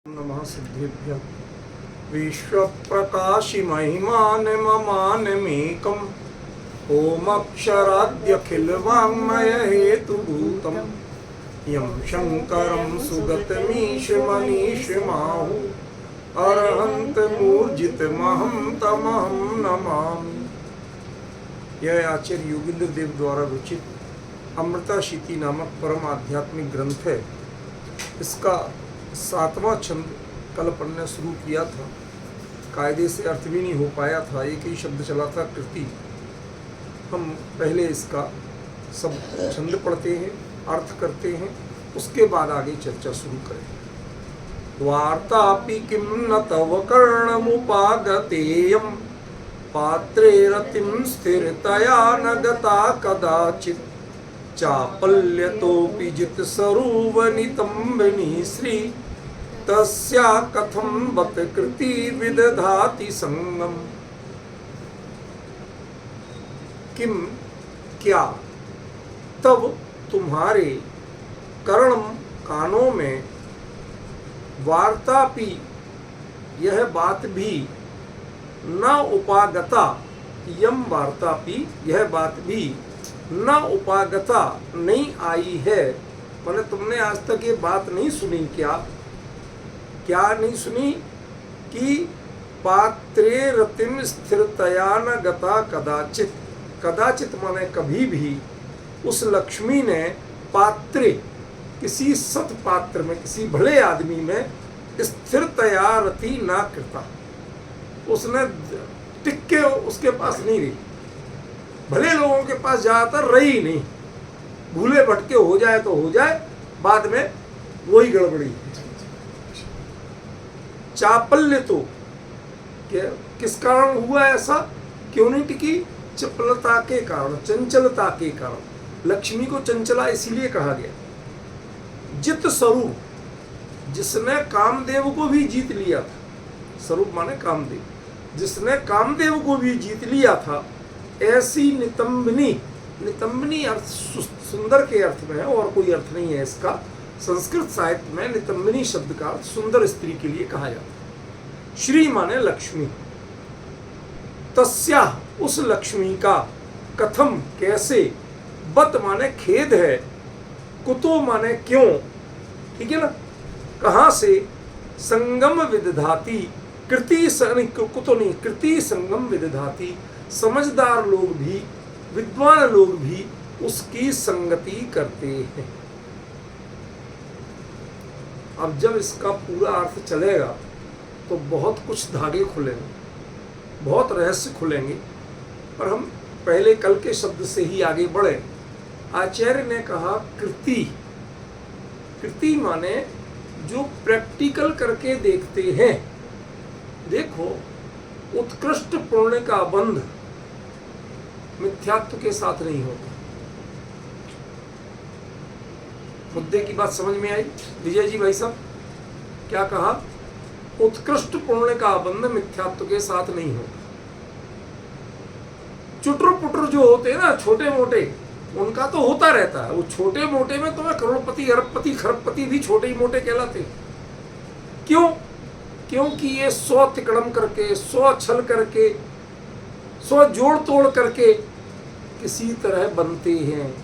नमः सिद्धेभ्यः विश्वप्रकाशि महिमानममानमेकम् ओमक्षराद्यखिलवाङ्मय हेतुभूतम् यं शङ्करं सुगतमीशमनीशमाहु अरहन्तमूर्जितमहं तमहं नमामि। यह आचार्य योगींद्र देव द्वारा रचित अमृताशीति नामक परम आध्यात्मिक ग्रंथ है। इसका 7वां छंद कल अपन ने शुरू किया था। कायदे से अर्थ भी नहीं हो पाया था, एक ही शब्द चला था कृति। हम पहले इसका सब छंद पढ़ते हैं, अर्थ करते हैं, उसके बाद आगे चर्चा शुरू करें। वार्तापि किं न तव कर्णमुपागतेयं पात्रे रतिं स्थिरतया न गता कदाचित् चापल्यतोऽपि जितसरुवनितम्बिनी श्री तस्या कथं बत कृति विदधाति संगम। किम क्या तब तुम्हारे कर्णम कानों में वार्तापि यह बात भी न उपागता यम वार्तापि यह बात भी न उपागता नहीं आई है। मैंने तुमने आज तक ये बात नहीं सुनी क्या नहीं सुनी कि पात्रे रतिम स्थिरतया न गता कदाचित। कदाचित माने कभी भी उस लक्ष्मी ने पात्रे किसी सत पात्र में, किसी भले आदमी में स्थिरतया रति ना करता। उसने टिक के उसके पास नहीं रही, भले लोगों के पास ज्यादातर रही नहीं। भूले भटके हो जाए तो हो जाए, बाद में वही गड़बड़ी। चापल्य तो किस कारण हुआ ऐसा, क्यों नहीं टिकी? चपलता के कारण, चंचलता के कारण। लक्ष्मी को चंचला इसीलिए कहा गया। जित स्वरूप, जिसने कामदेव को भी जीत लिया था। स्वरूप माने कामदेव, जिसने कामदेव को भी जीत लिया था, ऐसी नितंबिनी। नितंबिनी अर्थ सुंदर के अर्थ में है, और कोई अर्थ नहीं है इसका। संस्कृत साहित्य में नितंबिनी शब्द का अर्थ सुंदर स्त्री के लिए कहा जाता है। श्री माने लक्ष्मी। तस्या उस लक्ष्मी का, कथम कैसे, बत माने खेद है, कुतो माने क्यों, ठीक है ना, कहां से, संगम विदधाति कृति कुतो नहीं, कृति संगम विदधाति। समझदार लोग भी, विद्वान लोग भी उसकी संगति करते हैं। अब जब इसका पूरा अर्थ चलेगा तो बहुत कुछ धागे खुलेंगे, बहुत रहस्य खुलेंगे, पर हम पहले कल के शब्द से ही आगे बढ़े। आचार्य ने कहा कृति। कृति माने जो प्रैक्टिकल करके देखते हैं। देखो, उत्कृष्ट पुण्य का बंध मिथ्यात्व के साथ नहीं होता। मुद्दे की बात समझ में आई विजय जी भाई साहब? क्या कहा? उत्कृष्ट पुण्य का बंध मिथ्यात्व के साथ नहीं होता। चुटर पुटर जो होते हैं ना, छोटे मोटे, उनका तो होता रहता है। वो छोटे मोटे में तुम्हें करोड़पति, अरबपति, खरबपति भी छोटे ही मोटे कहलाते। क्यों? क्योंकि ये 100 तिकड़म करके, 100 छल करके, 100 जोड़ तोड़ करके किसी तरह बनते हैं।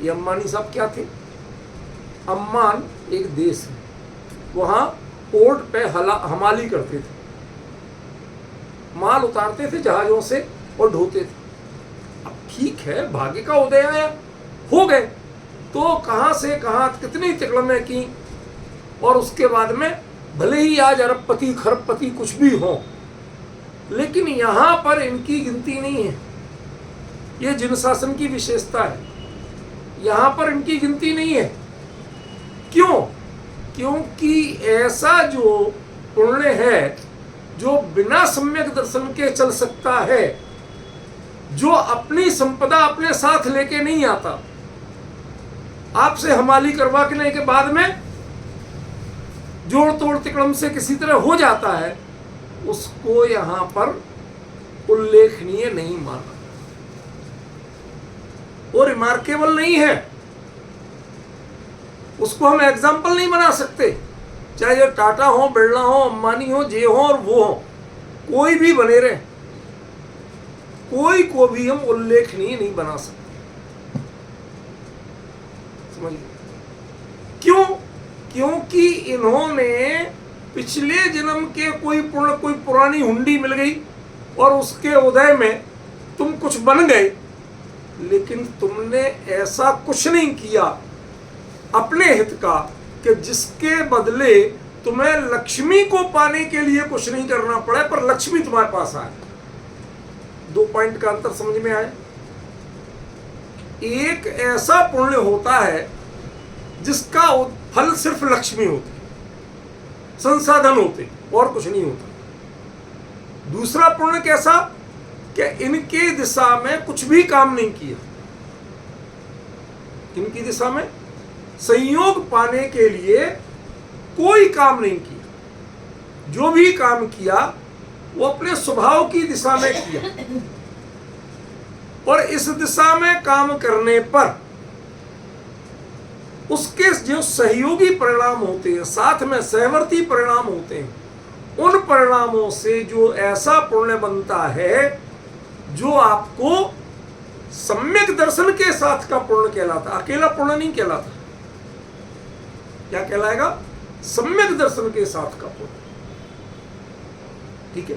ये अम्बानी साहब क्या थे? अम्मान एक देश है, वहां पोर्ट पे हमाली करते थे, माल उतारते थे जहाजों से और ढोते थे। अब ठीक है, भाग्य का उदय आया, हो गए, तो कहां से कहां कितनी तिकड़में की, और उसके बाद में भले ही आज अरबपति खरबपति कुछ भी हो, लेकिन यहां पर इनकी गिनती नहीं है। ये जिन शासन की विशेषता है, यहां पर इनकी गिनती नहीं है। क्यों? क्योंकि ऐसा जो पुण्य है, जो बिना सम्यक दर्शन के चल सकता है, जो अपनी संपदा अपने साथ लेके नहीं आता, आपसे हमाली करवा के लेके बाद में जोड़ तोड़ तिकड़म से किसी तरह हो जाता है, उसको यहां पर उल्लेखनीय नहीं माना। वो रिमार्केबल नहीं है। उसको हम एग्जाम्पल नहीं बना सकते, चाहे ये टाटा हो, बिरला हो, अंबानी हो, जे हो और वो हो, कोई भी बने रहे, कोई को भी हम उल्लेखनीय नहीं बना सकते। समझ गए? क्यों? क्योंकि इन्होंने पिछले जन्म के कोई पुरानी हुंडी मिल गई और उसके उदय में तुम कुछ बन गए, लेकिन तुमने ऐसा कुछ नहीं किया अपने हित का कि जिसके बदले तुम्हें लक्ष्मी को पाने के लिए कुछ नहीं करना पड़े, पर लक्ष्मी तुम्हारे पास आए। 2 पॉइंट का अंतर समझ में आया? एक ऐसा पुण्य होता है जिसका फल सिर्फ लक्ष्मी होती, संसाधन होते, और कुछ नहीं होता। दूसरा पुण्य कैसा? कि इनके दिशा में कुछ भी काम नहीं किया, इनकी दिशा में संयोग पाने के लिए कोई काम नहीं किया, जो भी काम किया वो अपने स्वभाव की दिशा में किया, और इस दिशा में काम करने पर उसके जो सहयोगी परिणाम होते हैं, साथ में सहवर्ती परिणाम होते हैं, उन परिणामों से जो ऐसा पुण्य बनता है जो आपको सम्यक दर्शन के साथ का पुण्य कहलाता, अकेला पुण्य नहीं कहलाता। क्या कहलाएगा? सम्यक दर्शन के साथ का पुण्य। ठीक है?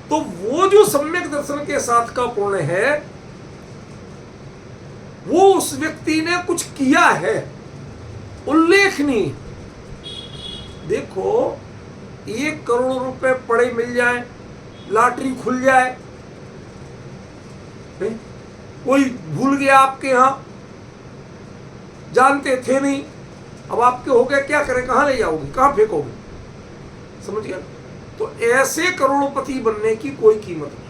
तो वो जो सम्यक दर्शन के साथ का पुण्य है, वो उस व्यक्ति ने कुछ किया है उल्लेखनीय। देखो, 1 करोड़ रुपए पड़े मिल जाए, लॉटरी खुल जाए, कोई भूल गया आपके यहां, जानते थे नहीं, अब आपके हो गए, क्या करें, कहां ले जाओगे, कहां फेंकोगे? समझ गया? तो ऐसे करोड़पति बनने की कोई कीमत नहीं।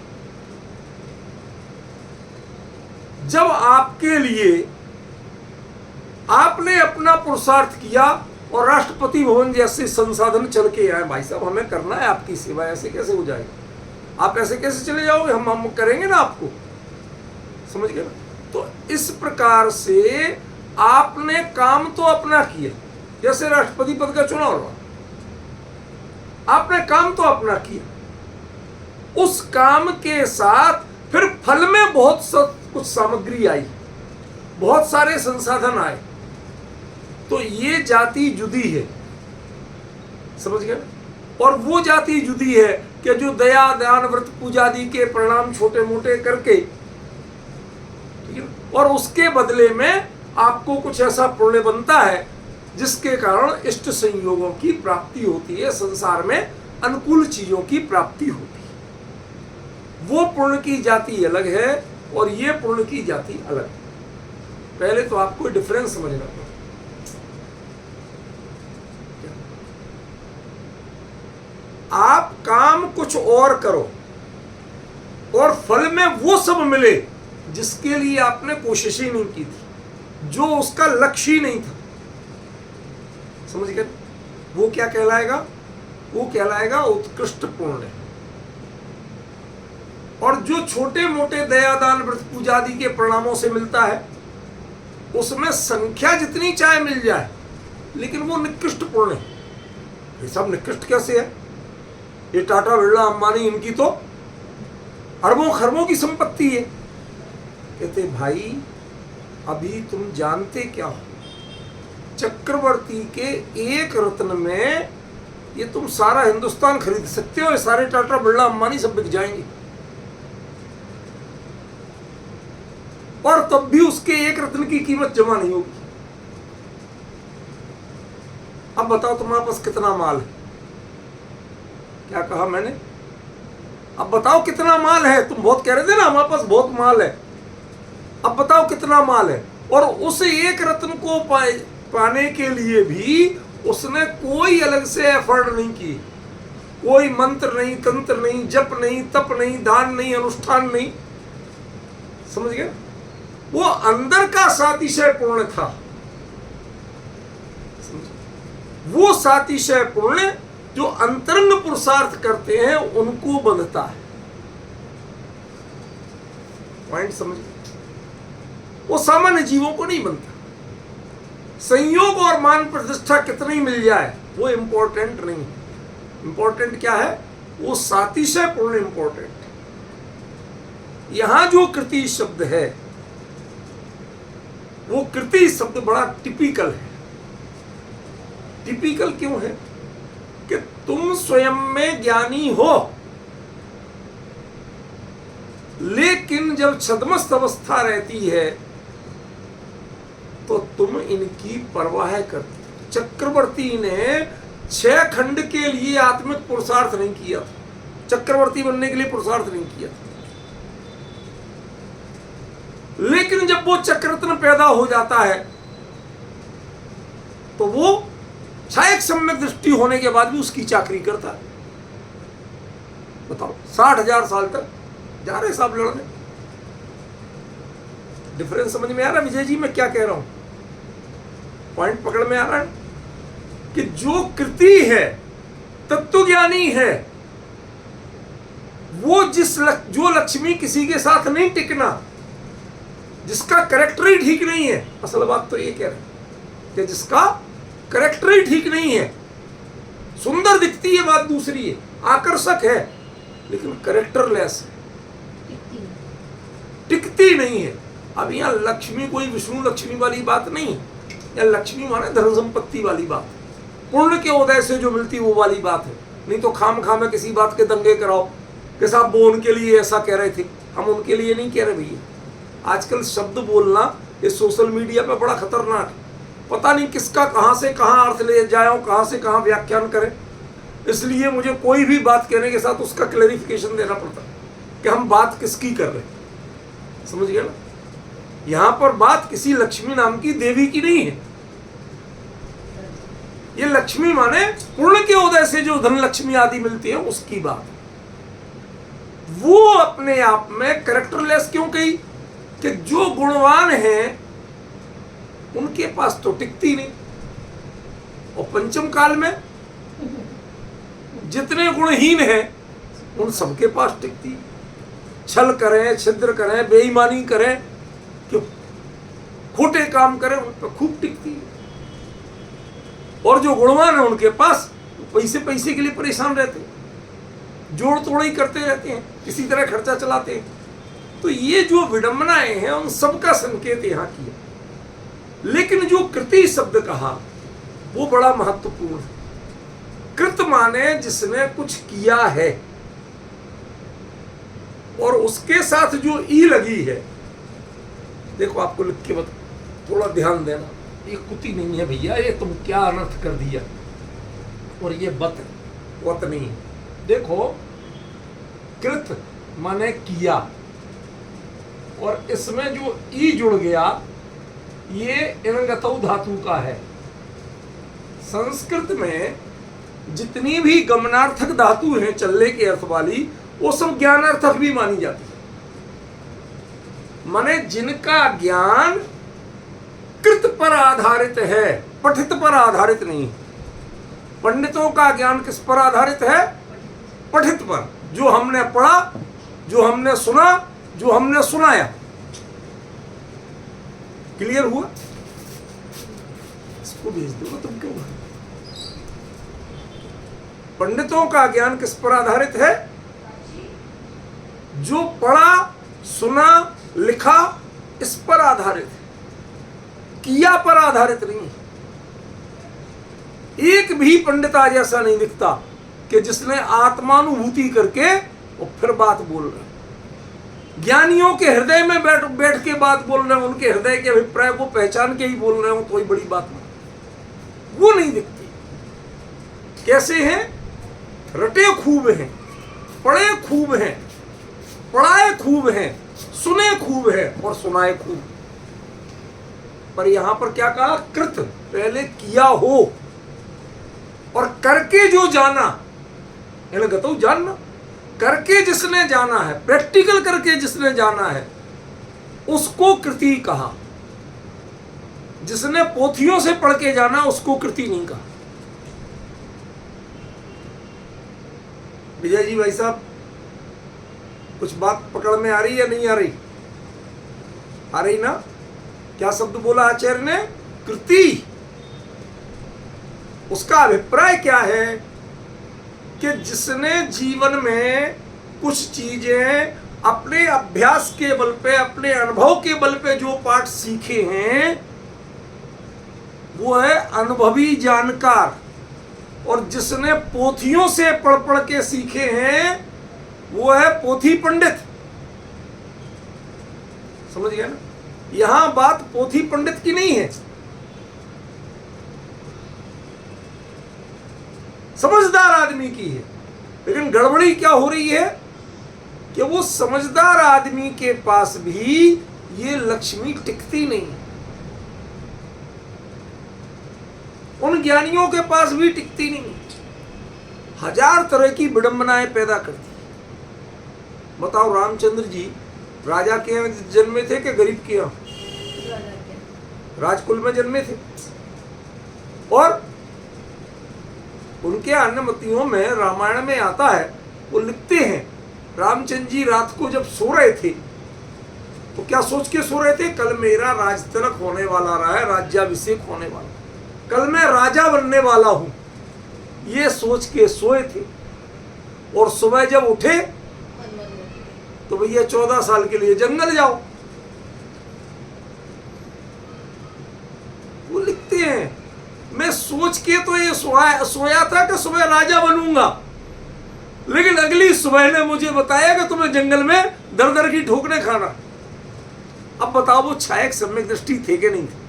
जब आपके लिए आपने अपना पुरुषार्थ किया और राष्ट्रपति भवन जैसे संसाधन चल के आए, भाई साहब हमें करना है आपकी सेवा, ऐसे कैसे हो जाएगा? आप ऐसे कैसे चले जाओगे? हम करेंगे ना आपको। समझ गए? तो इस प्रकार से आपने काम तो अपना किया, जैसे राष्ट्रपति पद का चुनाव हुआ, आपने काम तो अपना किया, उस काम के साथ फिर फल में बहुत कुछ सामग्री आई, बहुत सारे संसाधन आए, तो ये जाति जुदी है। समझ गए? और वो जाति जुदी है कि जो दया, दान, व्रत, पूजा आदि के परिणाम छोटे मोटे करके, और उसके बदले में आपको कुछ ऐसा पुण्य बनता है जिसके कारण इष्ट संयोगों की प्राप्ति होती है, संसार में अनुकूल चीजों की प्राप्ति होती है। वो पुण्य की जाति अलग है और ये पुण्य की जाति अलग है। पहले तो आपको डिफरेंस समझना पड़ेगा। आप काम कुछ और करो और फल में वो सब मिले जिसके लिए आपने कोशिश ही नहीं की थी, जो उसका लक्ष्य ही नहीं था। समझ गए? वो क्या कहलाएगा? वो कहलाएगा उत्कृष्ट पुण्य। और जो छोटे मोटे दया, दान, व्रत, पूजा आदि के परिणामों से मिलता है, उसमें संख्या जितनी चाहे मिल जाए, लेकिन वो निकृष्ट पुण्य है। ये सब निकृष्ट कैसे है? ये टाटा, बिरला, अंबानी, इनकी तो अरबों खरबों की संपत्ति है। कहते भाई अभी तुम जानते क्या हो, चक्रवर्ती के एक रत्न में ये तुम सारा हिंदुस्तान खरीद सकते हो। ये सारे टाटा, बिरला, अंबानी सब बिक जाएंगे, और तब भी उसके एक रत्न की कीमत जमा नहीं होगी। अब बताओ तुम्हारे पास कितना माल है? क्या कहा मैंने? अब बताओ कितना माल है? तुम बहुत कह रहे थे ना हमारे पास बहुत माल है। अब बताओ कितना माल है? और उस एक रत्न को पाने के लिए भी उसने कोई अलग से एफर्ट नहीं की, कोई मंत्र नहीं, तंत्र नहीं, जप नहीं, तप नहीं, दान नहीं, अनुष्ठान नहीं। समझ गए? वो अंदर का सातिशय पुण्य था। वो सातिशय पुण्य जो अंतरंग पुरुषार्थ करते हैं उनको बंधता है। पॉइंट समझ? वो सामान्य जीवों को नहीं बनता। संयोग और मान प्रतिष्ठा कितनी मिल जाए वो इंपॉर्टेंट नहीं है। इंपॉर्टेंट क्या है? वो सातिशय पूर्ण इंपॉर्टेंट। यहां जो कृति शब्द है वो कृति शब्द बड़ा टिपिकल है। टिपिकल क्यों है? कि तुम स्वयं में ज्ञानी हो, लेकिन जब छद्मस्त अवस्था रहती है तो तुम इनकी परवाह करती। चक्रवर्ती ने 6 खंड के लिए आत्मिक पुरुषार्थ नहीं किया था, चक्रवर्ती बनने के लिए पुरुषार्थ नहीं किया था। लेकिन जब वो चक्ररत्न पैदा हो जाता है तो वो शायद सम्यक दृष्टि होने के बाद भी उसकी चाकरी करता है। बताओ, 60,000 साल तक जा रहे साहब लड़ने। डिफरेंस समझ में आ रहा है विजय जी मैं क्या कह रहा हूं? पॉइंट पकड़ में आ रहा है कि जो कृति है, तत्वज्ञानी है, वो जो लक्ष्मी किसी के साथ नहीं टिकना, जिसका कैरेक्टर ही ठीक नहीं है। असल बात तो ये कह रहे हैं कि जिसका कैरेक्टर ही ठीक नहीं है, सुंदर दिखती है बात दूसरी है, आकर्षक है, लेकिन कैरेक्टरलेस है, टिकती नहीं है। अब यहां लक्ष्मी कोई विष्णु लक्ष्मी वाली बात नहीं, या लक्ष्मी माने धन संपत्ति वाली बात, पुण्य के उदय से जो मिलती वो वाली बात है। नहीं तो खाम खाम में किसी बात के दंगे कराओ कि साहब वो उनके लिए ऐसा कह रहे थे, हम उनके लिए नहीं कह रहे भैया। आजकल शब्द बोलना ये सोशल मीडिया पे बड़ा खतरनाक है। पता नहीं किसका कहां से कहां अर्थ ले जाए, कहां से कहां व्याख्यान करें। इसलिए मुझे कोई भी बात कहने के साथ उसका क्लैरिफिकेशन देना पड़ता है कि हम बात किसकी कर रहे हैं। समझ गए ना? यहां पर बात किसी लक्ष्मी नाम की देवी की नहीं है। ये लक्ष्मी माने पुण्य के उदय से जो धन लक्ष्मी आदि मिलती है उसकी बात। वो अपने आप में कैरेक्टरलेस क्यों कही? कि जो गुणवान हैं उनके पास तो टिकती नहीं, और पंचम काल में जितने गुणहीन हैं उन सबके पास टिकती। छल करें, छिद्र करें, बेईमानी करें, क्यों खोटे काम करें, उन पर खूब टिकती है। और जो गुणवान है उनके पास पैसे पैसे के लिए परेशान रहते हैं, जोड़ तोड़ करते रहते हैं, किसी तरह खर्चा चलाते हैं। तो ये जो विडंबनाएं हैं उन सबका संकेत यहां किया। लेकिन जो कृति शब्द कहा वो बड़ा महत्वपूर्ण है। कृत माने जिसने कुछ किया है, और उसके साथ जो ई लगी है, देखो आपको लिख के बता, थोड़ा ध्यान देना। ये कुति नहीं है भैया, ये तुम क्या अनर्थ कर दिया, और ये वत नहीं। देखो, कृत माने किया, और इसमें जो ई जुड़ गया ये इनगतौ धातु का है। संस्कृत में जितनी भी गमनार्थक धातु हैं चलने के अर्थ वाली, वो सब ज्ञानार्थक भी मानी जाती है। माने जिनका ज्ञान कृत पर आधारित है, पठित पर आधारित नहीं। पंडितों का ज्ञान किस पर आधारित है? पठित पर। जो हमने पढ़ा, जो हमने सुना, जो हमने सुनाया। क्लियर हुआ? इसको भेज दो ना तुम, क्यों? पंडितों का ज्ञान किस पर आधारित है? जो पढ़ा, सुना, लिखा, इस पर आधारित है, किया पर आधारित नहीं। एक भी पंडित आज ऐसा नहीं दिखता कि जिसने आत्मानुभूति करके और फिर बात बोल रहा है। ज्ञानियों के हृदय में बैठ के बात बोल रहे हैं, उनके हृदय के अभिप्राय को पहचान के ही बोल रहे हो, कोई बड़ी बात नहीं। वो नहीं दिखती। कैसे हैं? रटे खूब हैं, पढ़े खूब हैं, पढ़ाए खूब हैं, सुने खूब है और सुनाए खूब। पर यहां पर क्या कहा? कृत, पहले किया हो और करके जो जाना, गतौ जानना, करके जिसने जाना है, प्रैक्टिकल करके जिसने जाना है, उसको कृति कहा। जिसने पोथियों से पढ़ के जाना उसको कृति नहीं कहा। विजय जी भाई साहब, कुछ बात पकड़ में आ रही है, नहीं आ रही? आ रही ना? क्या शब्द बोला आचार्य ने? कृति। उसका अभिप्राय क्या है कि जिसने जीवन में कुछ चीजें अपने अभ्यास के बल पे, अपने अनुभव के बल पे जो पाठ सीखे हैं, वो है अनुभवी जानकार। और जिसने पोथियों से पढ़ पढ़ के सीखे हैं, वो है पोथी पंडित। समझ गया ना? यहां बात पोथी पंडित की नहीं है, समझदार आदमी की है। लेकिन गड़बड़ी क्या हो रही है कि वो समझदार आदमी के पास भी ये लक्ष्मी टिकती नहीं, उन ज्ञानियों के पास भी टिकती नहीं, हजार तरह की विडंबनाएं पैदा करती है। बताओ, रामचंद्र जी राजा के यहाँ जन्मे थे कि गरीब के यहाँ? राजकुल में जन्मे थे। और उनके अनुमतियों में रामायण में आता है, वो लिखते हैं, रामचंद्र जी रात को जब सो रहे थे तो क्या सोच के सो रहे थे? कल मेरा राज तिलक होने वाला रहा है, राज्याभिषेक होने वाला, कल मैं राजा बनने वाला हूं, ये सोच के सोए थे। और सुबह जब उठे तो भैया 14 साल के लिए जंगल जाओ। वो लिखते हैं, मैं सोच के तो ये सोया था कि सुबह राजा बनूंगा, लेकिन अगली सुबह ने मुझे बताया कि तुम्हें जंगल में दर दर की ठोकरें खाना। अब बताओ, वो छायक सम्यक दृष्टि थे कि नहीं थे?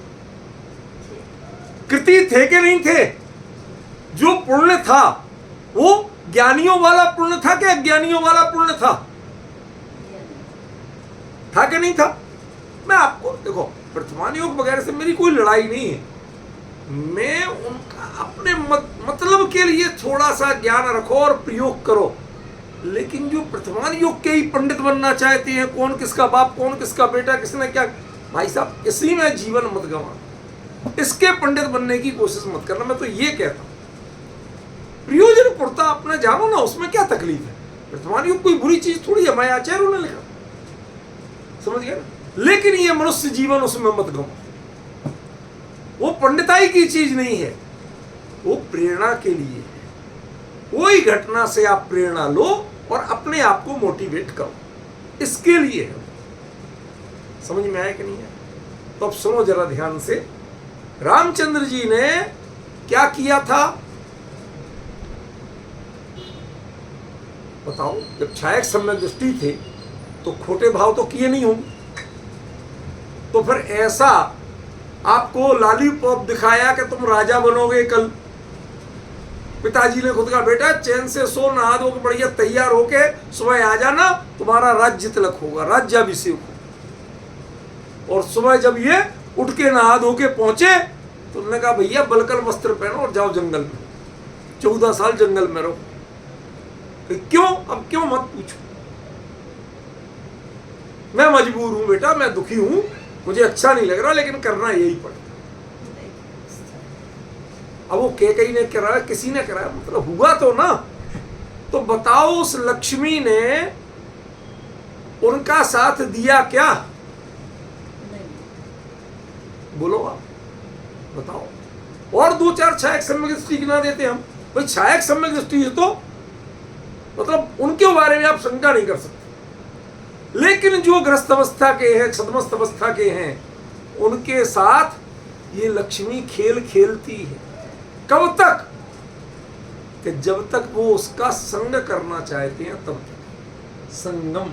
कृति थे कि नहीं थे? जो पुण्य था वो ज्ञानियों वाला पुण्य था कि अज्ञानियों वाला पुण्य था? था कि नहीं था? मैं आपको देखो, वर्तमान योग वगैरह से मेरी कोई लड़ाई नहीं है, मैं उनका अपने मतलब के लिए थोड़ा सा ज्ञान रखो और प्रयोग करो। लेकिन जो वर्तमान योग के ही पंडित बनना चाहते हैं, कौन किसका बाप, कौन किसका बेटा, किसने क्या, भाई साहब इसी में जीवन मत गंवा, इसके पंडित बनने की कोशिश मत करना। मैं तो ये कहता हूं, प्रयोजन पुरता अपना जानो ना, उसमें क्या तकलीफ है? वर्तमान योग कोई बुरी चीज थोड़ी है, मैं आचार्यों ने लिखा, समझ गया ना? लेकिन ये मनुष्य जीवन उसमें मत गंवा, वो पंडिताई की चीज नहीं है, वो प्रेरणा के लिए है। कोई घटना से आप प्रेरणा लो और अपने आप को मोटिवेट करो, इसके लिए है। समझ में आया कि नहीं है? तो अब सुनो जरा ध्यान से, रामचंद्र जी ने क्या किया था बताओ? जब छायक सम्यक दृष्टि थे तो खोटे भाव तो किए नहीं होंगे, तो फिर ऐसा आपको लॉलीपॉप दिखाया कि तुम राजा बनोगे कल। पिताजी ने खुद का, बेटा चैन से सो, नहा धो के बढ़िया तैयार होके सुबह आ जाना, तुम्हारा राज्य तिलक होगा, राज्याभिषेक होगा। और सुबह जब ये उठ के नहा धो के पहुंचे तो उन्होंने कहा, भैया बलकल वस्त्र पहनो और जाओ जंगल में, 14 साल जंगल में रहो। क्यों? अब क्यों मत पूछो, मैं मजबूर हूं बेटा, मैं दुखी हूं, मुझे अच्छा नहीं लग रहा, लेकिन करना यही पड़ेगा। अब वो कई ने कराया, किसी ने कराया, मतलब हुआ तो ना। तो बताओ, उस लक्ष्मी ने उनका साथ दिया क्या? बोलो आप, बताओ। और 2-4 छायक सम्यक दृष्टि ना देते हम? भाई छायक सम्यक दृष्टि है तो मतलब उनके बारे में आप शंका नहीं कर सकते। लेकिन जो ग्रस्त अवस्था के हैं, छद्मस्त अवस्था के हैं, उनके साथ ये लक्ष्मी खेल खेलती है। कब तक? कि जब तक वो उसका संग करना चाहते हैं, तब तक संगम।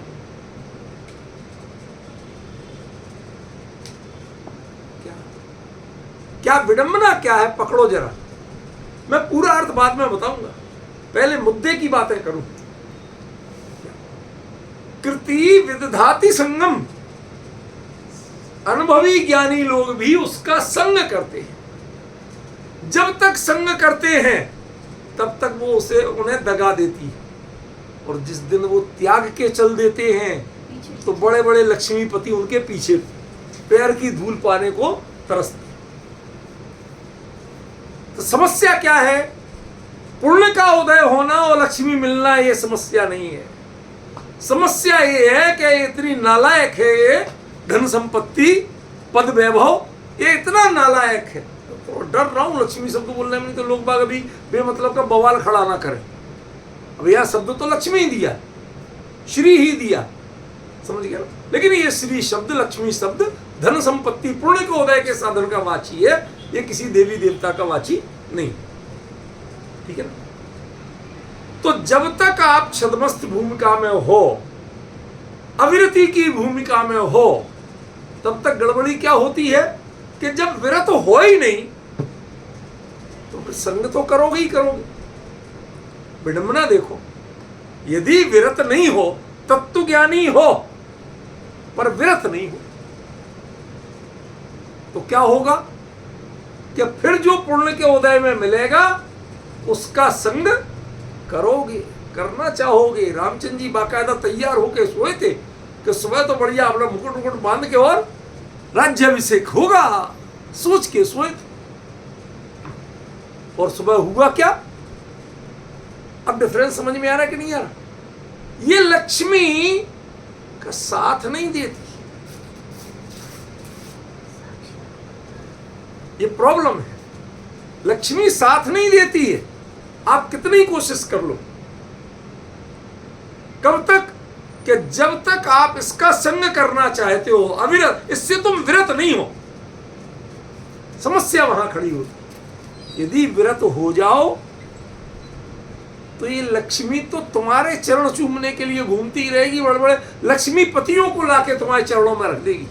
क्या विडंबना क्या है? पकड़ो जरा, मैं पूरा अर्थ बाद में बताऊंगा, पहले मुद्दे की बातें करूं। कृति विदधाति संगम, अनुभवी ज्ञानी लोग भी उसका संग करते हैं। जब तक संग करते हैं तब तक वो उन्हें दगा देती है, और जिस दिन वो त्याग के चल देते हैं तो बड़े बड़े लक्ष्मीपति उनके पीछे पैर की धूल पाने को तरसते। तो समस्या क्या है? पुण्य का उदय होना और लक्ष्मी मिलना ये समस्या नहीं है। समस्या ये है कि इतनी नालायक है, ये धन संपत्ति पद वैभव, ये इतना नालायक है तो डर रहा हूं लक्ष्मी शब्द बोलने में, नहीं तो लोग बाग अभी बेमतलब का बवाल खड़ा ना करें। अब यह शब्द तो लक्ष्मी ही दिया, श्री ही दिया, समझ गया ना। लेकिन ये श्री शब्द, लक्ष्मी शब्द धन संपत्ति पुण्य के उदय के साधन का वाची है, ये किसी देवी देवता का वाची नहीं, ठीक है ना। तो जब तक आप छद्मस्त भूमिका में हो, अविरति की भूमिका में हो, तब तक गड़बड़ी क्या होती है कि जब विरत हो ही नहीं तो फिर संग तो करोगे ही करोगे। विडंबना देखो, यदि विरत नहीं हो, तत्व ज्ञानी हो पर विरत नहीं हो, तो क्या होगा कि फिर जो पुण्य के उदय में मिलेगा उसका संग करोगे, करना चाहोगे। रामचंद्र जी बाकायदा तैयार होके सोए थे कि सुबह तो बढ़िया अपना मुकुट मुकुट बांध के और राज्याभिषेक होगा, सोच के सोए थे। और सुबह हुआ क्या? अब डिफरेंस समझ में आ रहा है कि नहीं आ रहा? ये लक्ष्मी का साथ नहीं देती, ये प्रॉब्लम है। लक्ष्मी साथ नहीं देती है, आप कितनी कोशिश कर लो। कब तक? कि जब तक आप इसका संग करना चाहते हो अविरत, इससे तुम विरत नहीं हो, समस्या वहां खड़ी होती। यदि विरत हो जाओ तो ये लक्ष्मी तो तुम्हारे चरण चूमने के लिए घूमती रहेगी, बड़े बड़े लक्ष्मी पतियों को लाके तुम्हारे चरणों में रख देगी।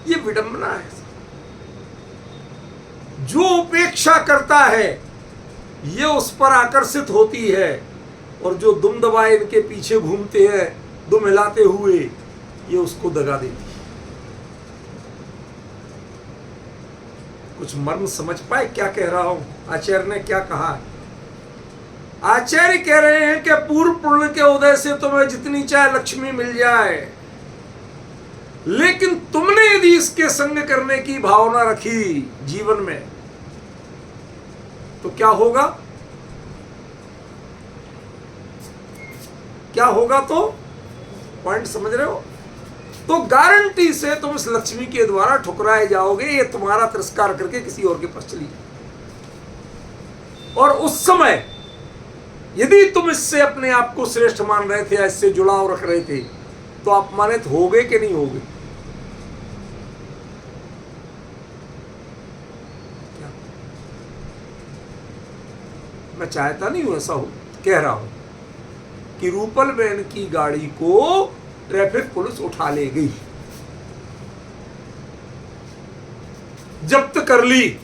ये विडंबना है। जो उपेक्षा करता है ये उस पर आकर्षित होती है, और जो दुम दबाए इनके पीछे घूमते हैं दुम हिलाते हुए, ये उसको दगा देती है। कुछ मर्म समझ पाए क्या कह रहा हूं? आचार्य ने क्या कहा? आचार्य कह रहे हैं कि पूर्व पुण्य के उदय से तुम्हें जितनी चाहे लक्ष्मी मिल जाए, लेकिन तुमने यदि इसके संग करने की भावना रखी जीवन में तो क्या होगा? क्या होगा? तो पॉइंट समझ रहे हो? तो गारंटी से तुम इस लक्ष्मी के द्वारा ठुकराए जाओगे, ये तुम्हारा तिरस्कार करके किसी और के पास चली जाए। और उस समय यदि तुम इससे अपने आप को श्रेष्ठ मान रहे थे या इससे जुड़ाव रख रहे थे तो अपमानित होगे कि नहीं होगे? क्या? मैं चाहता नहीं हूं ऐसा हो, कह रहा हूं कि रूपल बहन की गाड़ी को ट्रैफिक पुलिस उठा ले गई, जब्त कर ली,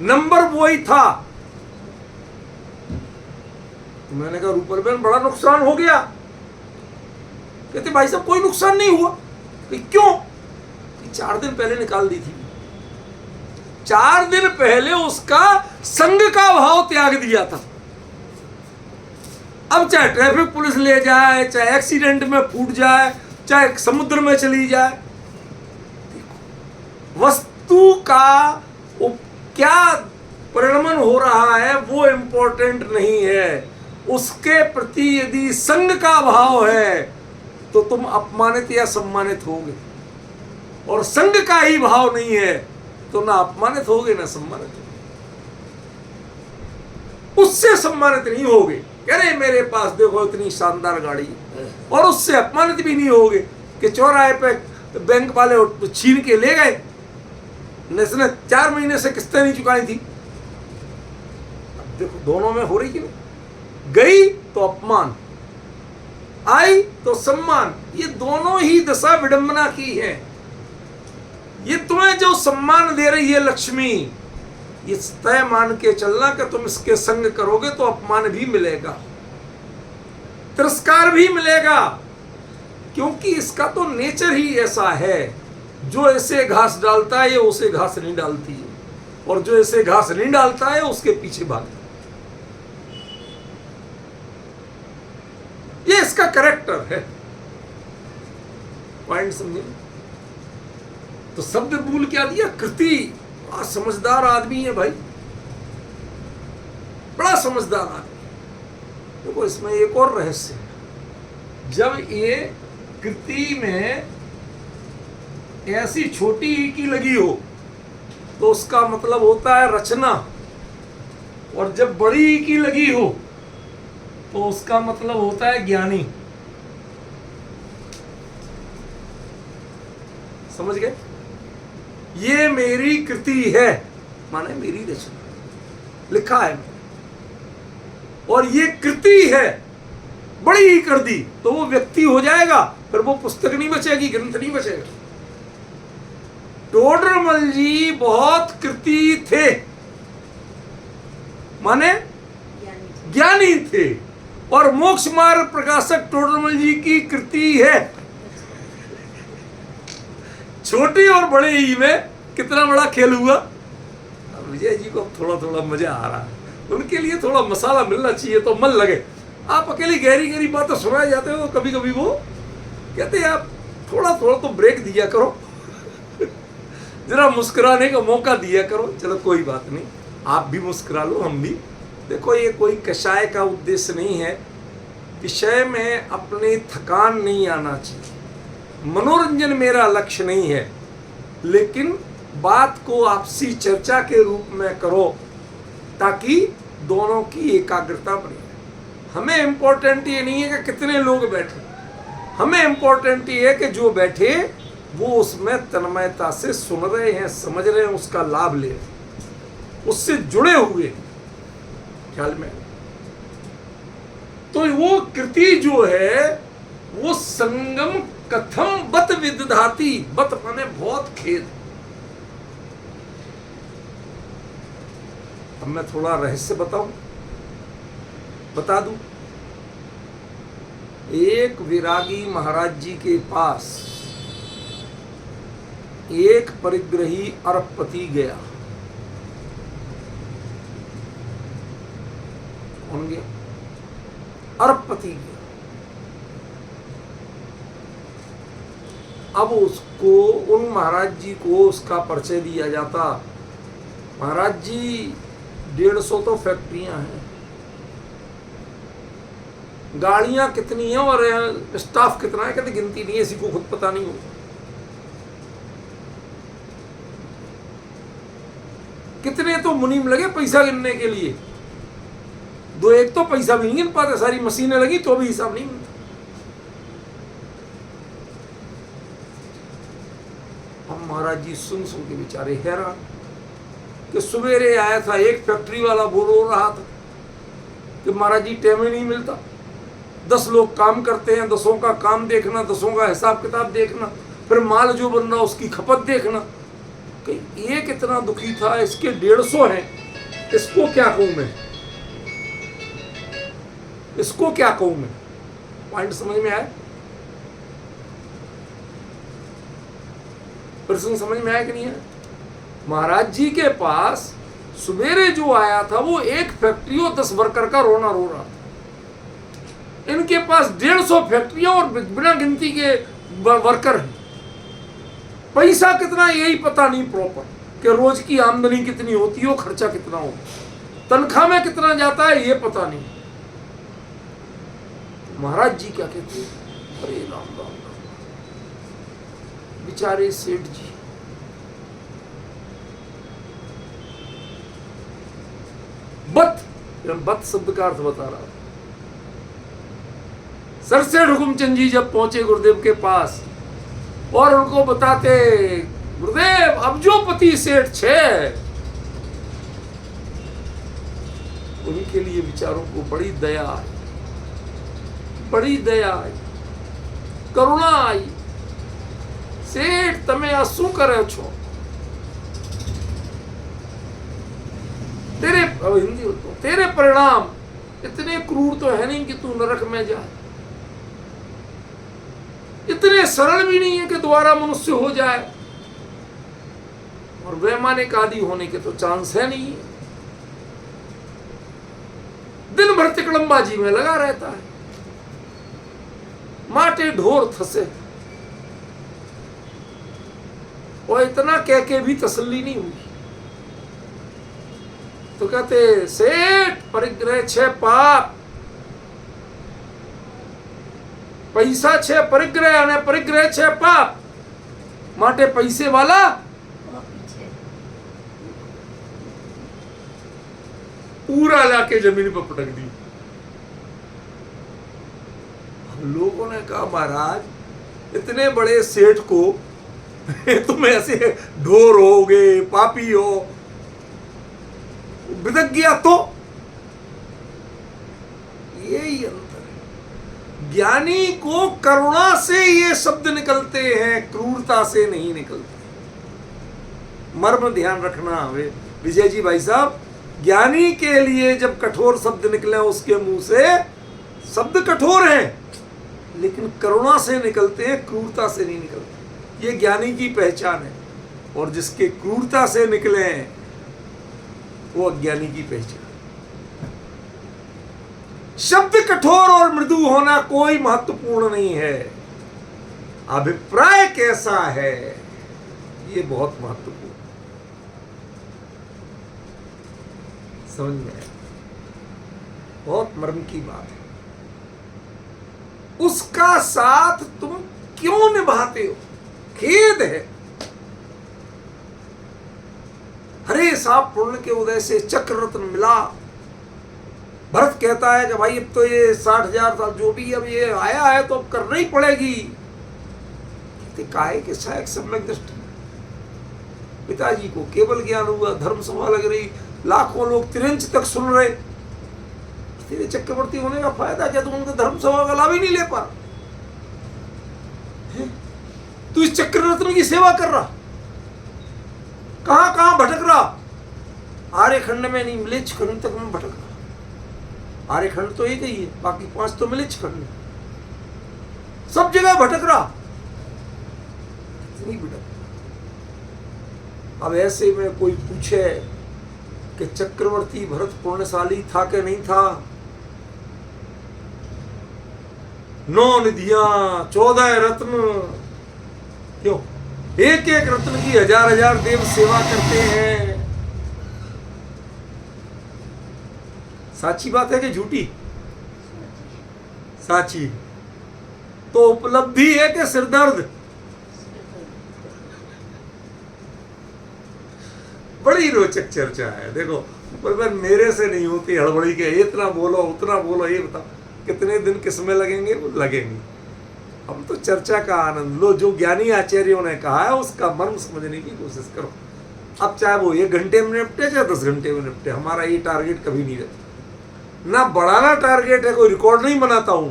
नंबर वही था। तो मैंने कहा रूपल बहन बड़ा नुकसान हो गया। कहते भाई साहब कोई नुकसान नहीं हुआ। क्यों? कि 4 दिन पहले निकाल दी थी, 4 दिन पहले उसका संग का भाव त्याग दिया था। अब चाहे ट्रैफिक पुलिस ले जाए, चाहे एक्सीडेंट में फूट जाए, चाहे समुद्र में चली जाए, वस्तु का क्या परिणमन हो रहा है वो इंपॉर्टेंट नहीं है। उसके प्रति यदि संग का भाव है तो तुम अपमानित या सम्मानित होगे, और संग का ही भाव नहीं है तो ना अपमानित होगे ना सम्मानित होगे। उससे सम्मानित नहीं होगे, अरे मेरे पास देखो इतनी शानदार गाड़ी है, और उससे अपमानित भी नहीं होगे कि चौराहे पे बैंक वाले छीन के ले गए, इसने 4 महीने से किस्तें नहीं चुकाई थी। अब देखो दोनों में हो रही कि नहीं? गई तो अपमान, आई तो सम्मान, ये दोनों ही दशा विडंबना की है। ये तुम्हें जो सम्मान दे रही है लक्ष्मी, ये तय मान के चलना कि तुम इसके संग करोगे तो अपमान भी मिलेगा, तिरस्कार भी मिलेगा, क्योंकि इसका तो नेचर ही ऐसा है। जो ऐसे घास डालता है ये उसे घास नहीं डालती है, और जो ऐसे घास नहीं डालता है उसके पीछे भागता है। ये इसका कैरेक्टर है। पॉइंट समझे? तो शब्द मूल क्या दिया? कृति। समझदार आदमी है भाई, बड़ा समझदार आदमी। देखो इसमें एक और रहस्य है। जब ये कृति में ऐसी छोटी की लगी हो तो उसका मतलब होता है रचना, और जब बड़ी की लगी हो तो उसका मतलब होता है ज्ञानी। समझ गए? ये मेरी कृति है माने मेरी रचना, लिखा है, और ये कृति है, बड़ी ही कर दी तो वो व्यक्ति हो जाएगा, फिर वो पुस्तक नहीं बचेगी, ग्रंथ नहीं बचेगा। टोडरमल जी बहुत कृति थे माने ज्ञानी थे, और मोक्ष मार्ग प्रकाशक टोडरमल जी की कृति है। छोटी और बड़े ही में कितना बड़ा खेल हुआ। विजय जी को थोड़ा थोड़ा मजा आ रहा है, उनके लिए थोड़ा मसाला मिलना चाहिए तो मन लगे। आप अकेली गहरी गहरी बातें सुनाए जाते हो, कभी कभी वो कहते हैं आप थोड़ा थोड़ा तो ब्रेक दिया करो जरा मुस्कुराने का मौका दिया करो। चलो कोई बात नहीं, आप भी मुस्कुरा लो, हम भी। देखो ये कोई कषाय का उद्देश्य नहीं है, विषय में अपनी थकान नहीं आना चाहिए, मनोरंजन मेरा लक्ष्य नहीं है, लेकिन बात को आपसी चर्चा के रूप में करो ताकि दोनों की एकाग्रता बनी। हमें इम्पोर्टेंट ये नहीं है कि कितने लोग बैठे, हमें इम्पोर्टेंट ये है कि जो बैठे वो उसमें तन्मयता से सुन रहे हैं, समझ रहे हैं, उसका लाभ ले रहे हैं, उससे जुड़े हुए ख्याल में। तो वो कृति जो है वो संगम कथम बत विदधाती, बत माने बहुत खेद। अब मैं थोड़ा रहस्य बताऊं, बता दूं। एक विरागी महाराज जी के पास एक परिग्रही अरबपति गया। कौन गया? अरबपति गया। अब उसको, उन महाराज जी को उसका परिचय दिया जाता। महाराज जी 150 तो फैक्ट्रियां हैं, गाड़ियां कितनी हैं और स्टाफ कितना है, कहते गिनती नहीं है, इसी को खुद पता नहीं होता। कितने तो मुनीम लगे पैसा गिनने के लिए, दो एक तो पैसा भी नहीं गिन पाते, सारी मशीनें लगी तो भी हिसाब नहीं मिलता। हम महाराज जी सुन सुन के बेचारे हैरान कि सवेरे आया था, एक फैक्ट्री वाला बोल रहा था कि महाराज जी टाइम ही नहीं मिलता, 10 लोग काम करते हैं, 10 का काम देखना, 10 का हिसाब किताब देखना, फिर माल जो बन रहा उसकी खपत देखना। कि एक इतना दुखी था, इसके 150 हैं, इसको क्या कहूं मैं, इसको क्या कहूं मैं। पॉइंट समझ में आया? प्रश्न समझ में आया कि नहीं है? महाराज जी के पास सवेरे जो आया था वो एक फैक्ट्री और 10 वर्कर का रोना रो रहा था। इनके पास 150 फैक्ट्रियां और बिना गिनती के वर्कर हैं। पैसा कितना यही पता नहीं प्रॉपर, कि रोज की आमदनी कितनी होती हो, खर्चा कितना हो, तनख्वाह में कितना जाता है ये पता नहीं। महाराज जी क्या कहते हैं, अरे राम राम राम, बेचारे सेठ जी, बत शब्द का अर्थ बता रहा था। सरसेठ हुकुमचंद जी जब पहुंचे गुरुदेव के पास और उनको बताते, गुरुदेव अब जो पति सेठ छे, उनके लिए विचारों को बड़ी दया आई, बड़ी दया आई, करुणा आई। सेठ तमे आ शू करे छो, तेरे हिंदी तेरे परिणाम इतने क्रूर तो है नहीं कि तू नरक में जाए, इतने सरल भी नहीं है कि दोबारा मनुष्य हो जाए, और वैमानिक आदि होने के तो चांस है नहीं है। दिन भर तिकड़मबाजी में लगा रहता है, माटे ढोर थसे, और इतना कह के भी तसल्ली नहीं हुई। तो कहते, सेठ परिग्रह 6 पाप, पैसा 6 परिग्रह અને પરિગ્રહ 6 પાપ, માટે પૈસે વાલા पूरा लाके जमीन पर पटक दी। हम लोगों ने कहा महाराज इतने बड़े सेठ को तुम ऐसे ढोर होगे, पापी हो, बिदक गया तो। यही अंतर है। ज्ञानी को करुणा से ये शब्द निकलते हैं, क्रूरता से नहीं निकलते। मर्म ध्यान रखना विजय जी भाई साहब। ज्ञानी के लिए जब कठोर शब्द निकले उसके मुंह से, शब्द कठोर हैं लेकिन करुणा से निकलते हैं, क्रूरता से नहीं निकलते। ये ज्ञानी की पहचान है। और जिसके क्रूरता से निकले हैं वो अज्ञानी की पहचान। शब्द कठोर और मृदु होना कोई महत्वपूर्ण नहीं है, अभिप्राय कैसा है ये बहुत महत्वपूर्ण। समझ में आया? बहुत मर्म की बात है। उसका साथ तुम क्यों निभाते हो? खेद है। हरे साहब पुण्य के उदय से चक्र रत्न मिला। भरत कहता है कि भाई अब तो ये 60,000 साल जो भी अब ये आया है तो अब करना ही पड़ेगी। काहे के सहायक सम्यक दृष्टि। पिताजी को केवल ज्ञान हुआ, धर्म सभा लग रही, लाखों लोग तिरंज तक सुन रहे। तेरे चक्रवर्ती होने का फायदा क्या? तुम उनके धर्म सभा का लाभ ही नहीं ले पा। तू इस चक्र रत्न की सेवा कर रहा, कहां कहां भटक रहा। आर्यखंड में नहीं, मिलेच्छ खंड तक में भटक रहा। आर्यखंड तो एक ही है, बाकी 5 तो मिलेच्छ खंड है। सब जगह भटक रहा। कितनी भटक। अब ऐसे में कोई पूछे कि चक्रवर्ती भरत पुण्यशाली था कि नहीं था? 9 निधियां, 14 रत्न, क्यों एक एक रत्न की 1000 देव सेवा करते हैं। साची बात है कि झूठी? साची। तो उपलब्धि है कि सिरदर्द? बड़ी रोचक चर्चा है। देखो पर मेरे से नहीं होती हड़बड़ी के इतना बोलो उतना बोलो। ये बताओ कितने दिन किसमें लगेंगे? वो लगेंगे। हम तो चर्चा का आनंद लो। जो ज्ञानी आचार्यों ने कहा है उसका मर्म समझने की कोशिश करो। अब चाहे वो 1 घंटे में निपटे चाहे 10 घंटे में निपटे, हमारा ये टारगेट कभी नहीं रहता। ना बढ़ाना टारगेट है, कोई रिकॉर्ड नहीं बनाता हूं।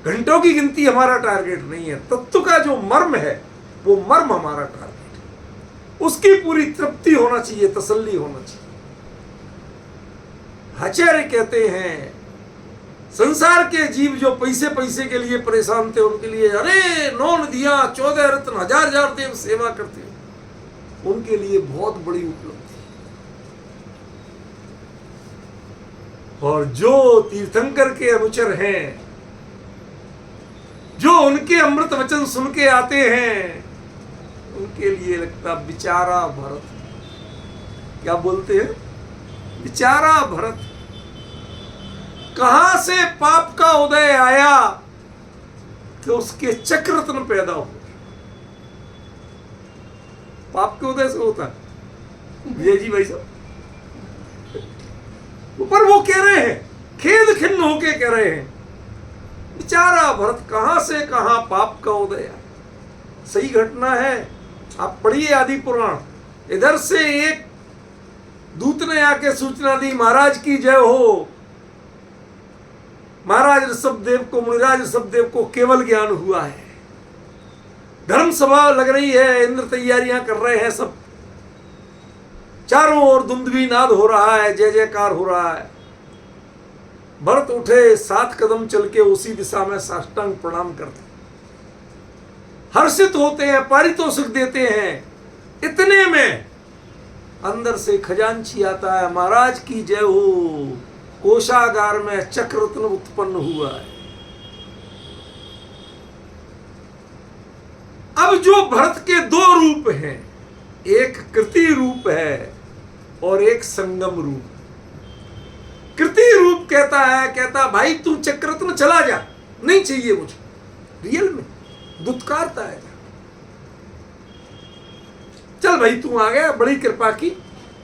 घंटों की गिनती हमारा टारगेट नहीं है। तत्व का जो मर्म है वो मर्म हमारा टारगेट है। उसकी पूरी तृप्ति होना चाहिए, तसल्ली होना चाहिए। आचार्य कहते हैं संसार के जीव जो पैसे पैसे के लिए परेशान थे उनके लिए अरे 9 नदियां, 14 रत्न, 1000 देव सेवा करते, उनके लिए बहुत बड़ी उपलब्धि। और जो तीर्थंकर के अनुचर हैं, जो उनके अमृत वचन सुन के आते हैं, उनके लिए लगता बेचारा भरत। क्या बोलते हैं? बेचारा भरत। कहां से पाप का उदय आया कि उसके चक्ररत्न पैदा हो। पाप के उदय से होता है विजय जी भाई साहब। ऊपर वो कह रहे हैं, खेद खिन्न होके कह रहे हैं, बेचारा भरत कहां से कहां पाप का उदय आया। सही घटना है, आप पढ़िए आदि पुराण। इधर से एक दूत ने आके सूचना दी महाराज की जय हो। महाराज ऋषभदेव को, मुनिराज ऋषभदेव को केवल ज्ञान हुआ है। धर्म सभा लग रही है, इंद्र तैयारियां कर रहे हैं, सब चारों ओर दुंदुभी नाद हो रहा है, जय जयकार हो रहा है। भरत उठे, 7 कदम चल के उसी दिशा में साष्टांग प्रणाम करते, हर्षित होते हैं, पारितोषिक देते हैं। इतने में अंदर से खजांची आता है, महाराज की जय हो, कोषागार में चक्ररत्न उत्पन्न हुआ है। अब जो भरत के 2 रूप हैं, एक कृति रूप है और एक संगम रूप। कृति रूप कहता भाई तू चक्ररत्न चला जा, नहीं चाहिए मुझे, रियल में दुत्कारता है। चल भाई तू आ गया, बड़ी कृपा की,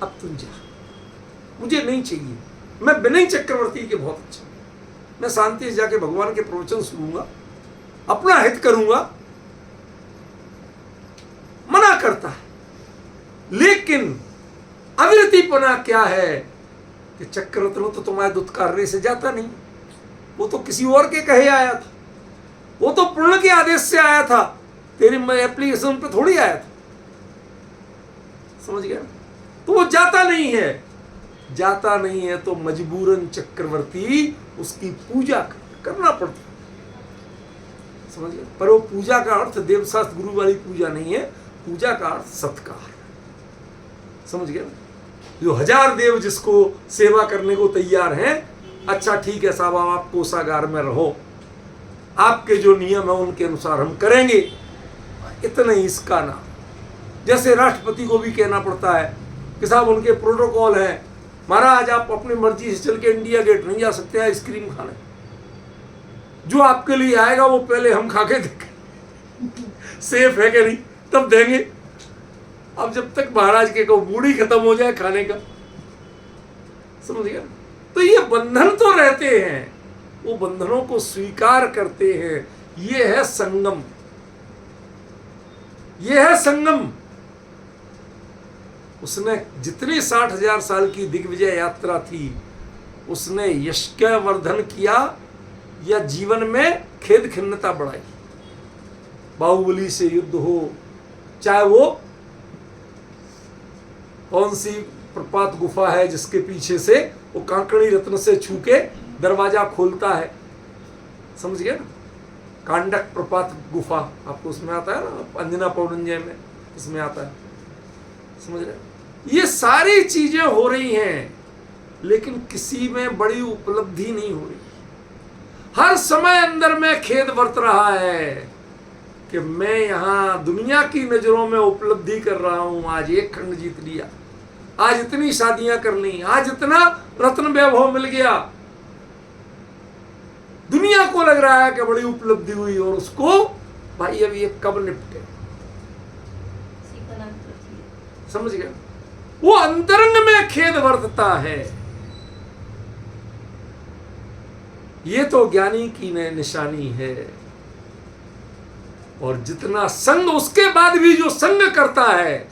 अब तुम जा। मुझे नहीं चाहिए, मैं विनय चक्रवर्ती के बहुत अच्छा, मैं शांति से जाके भगवान के प्रवचन सुनूंगा, अपना हित करूंगा, मना करता है। लेकिन अविरतिपना क्या है कि चक्ररत्न तो तुम्हारे दुत्कार्य से जाता नहीं, वो तो किसी और के कहे आया था, वो तो पूर्ण के आदेश से आया था, तेरी एप्लीकेशन पे थोड़ी आया था, समझ गया? तो वो जाता नहीं है, जाता नहीं है तो मजबूरन चक्रवर्ती उसकी पूजा करना पड़ता, समझ गया? पर वो पूजा का अर्थ देवशास्त्र गुरु वाली पूजा नहीं है, पूजा का अर्थ सत्कार, समझ गया? जो 1000 देव जिसको सेवा करने को तैयार हैं, अच्छा ठीक है साहब, आप कोषागार में रहो, आपके जो नियम है उनके अनुसार हम करेंगे, इतना ही इसका नाम। जैसे राष्ट्रपति को भी कहना पड़ता है कि साहब उनके प्रोटोकॉल है, महाराज आप अपनी मर्जी से चल के इंडिया गेट नहीं जा सकते आइसक्रीम खाने, जो आपके लिए आएगा वो पहले हम खा के देखें सेफ है कि नहीं, तब देंगे। अब जब तक महाराज के को मूड ही खत्म हो जाए खाने का, समझ गया? तो ये बंधन तो रहते हैं, वो बंधनों को स्वीकार करते हैं, ये है संगम, ये है संगम। उसने जितनी 60,000 साल की दिग्विजय यात्रा थी, उसने यश का वर्धन किया या जीवन में खेद खिन्नता बढ़ाई? बाहुबली से युद्ध हो, चाहे वो कौन सी प्रपात गुफा है जिसके पीछे से वो कांकड़ी रत्न से छू के दरवाजा खोलता है, समझ गया ना? कांडक प्रपात गुफा आपको उसमें आता है ना, अंजना पौरंजय में इसमें आता है, समझ रहे? ये सारी चीजें हो रही हैं, लेकिन किसी में बड़ी उपलब्धि नहीं हो रही। हर समय अंदर में खेद बरत रहा है कि मैं यहां दुनिया की नजरों में उपलब्धि कर रहा हूं, आज एक खंड जीत लिया, आज इतनी शादियां कर ली, आज इतना रत्न वैभव मिल गया, दुनिया को लग रहा है कि बड़ी उपलब्धि हुई, और उसको भाई अभी ये कब निपटे, समझ गया? वो अंतरंग में खेद वर्तता है। ये तो ज्ञानी की निशानी है। और जितना संग, उसके बाद भी जो संग करता है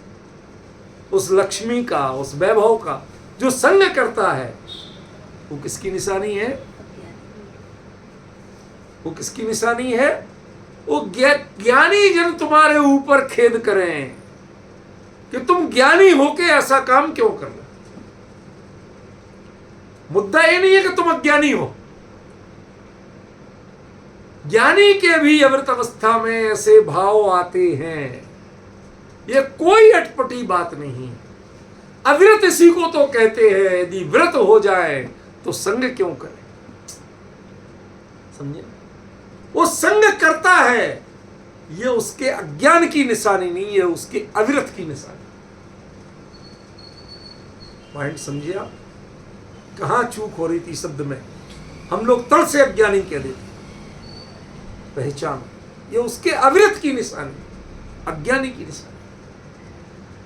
उस लक्ष्मी का, उस वैभव का जो संग करता है, वो किसकी निशानी है? वो किसकी निशानी है? वो ज्ञानी जन तुम्हारे ऊपर खेद करें कि तुम ज्ञानी होके ऐसा काम क्यों कर रहे। मुद्दा ये नहीं है कि तुम अज्ञानी हो, ज्ञानी के भी अमृत अवस्था में ऐसे भाव आते हैं, ये कोई अटपटी बात नहीं। अविरत इसी को तो कहते हैं, यदि व्रत हो जाए तो संग क्यों करे, समझे? वो संग करता है, ये उसके अज्ञान की निशानी नहीं है, उसके अविरत की निशानी। पॉइंट समझे आप? कहां चूक हो रही थी शब्द में? हम लोग तल से अज्ञानी कह देते, पहचान ये उसके अविरत की निशानी, अज्ञानी की निशानी।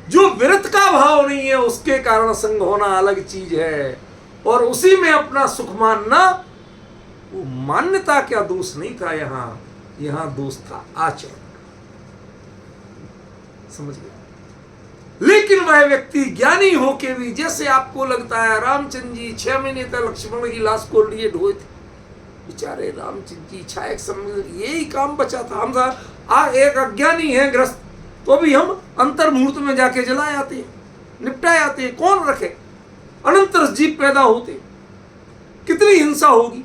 जो विरत का भाव नहीं है उसके कारण संग होना अलग चीज है, और उसी में अपना सुख मानना, वो मान्यता क्या दोष नहीं था, यहां दोष था आचरण, समझ गए? लेकिन वह व्यक्ति ज्ञानी होके भी, जैसे आपको लगता है रामचंद्र जी 6 महीने तक लक्ष्मण की लाश को लिए ढोए थे, बेचारे रामचंद्र की इच्छा एक समय यही काम बचा था। हम एक अज्ञानी है ग्रस्त, तो भी हम अंतर मुहूर्त में जाके जलाए आते हैं, निपटाए आते हैं, कौन रखे? अनंत जीव पैदा होते, कितनी हिंसा होगी,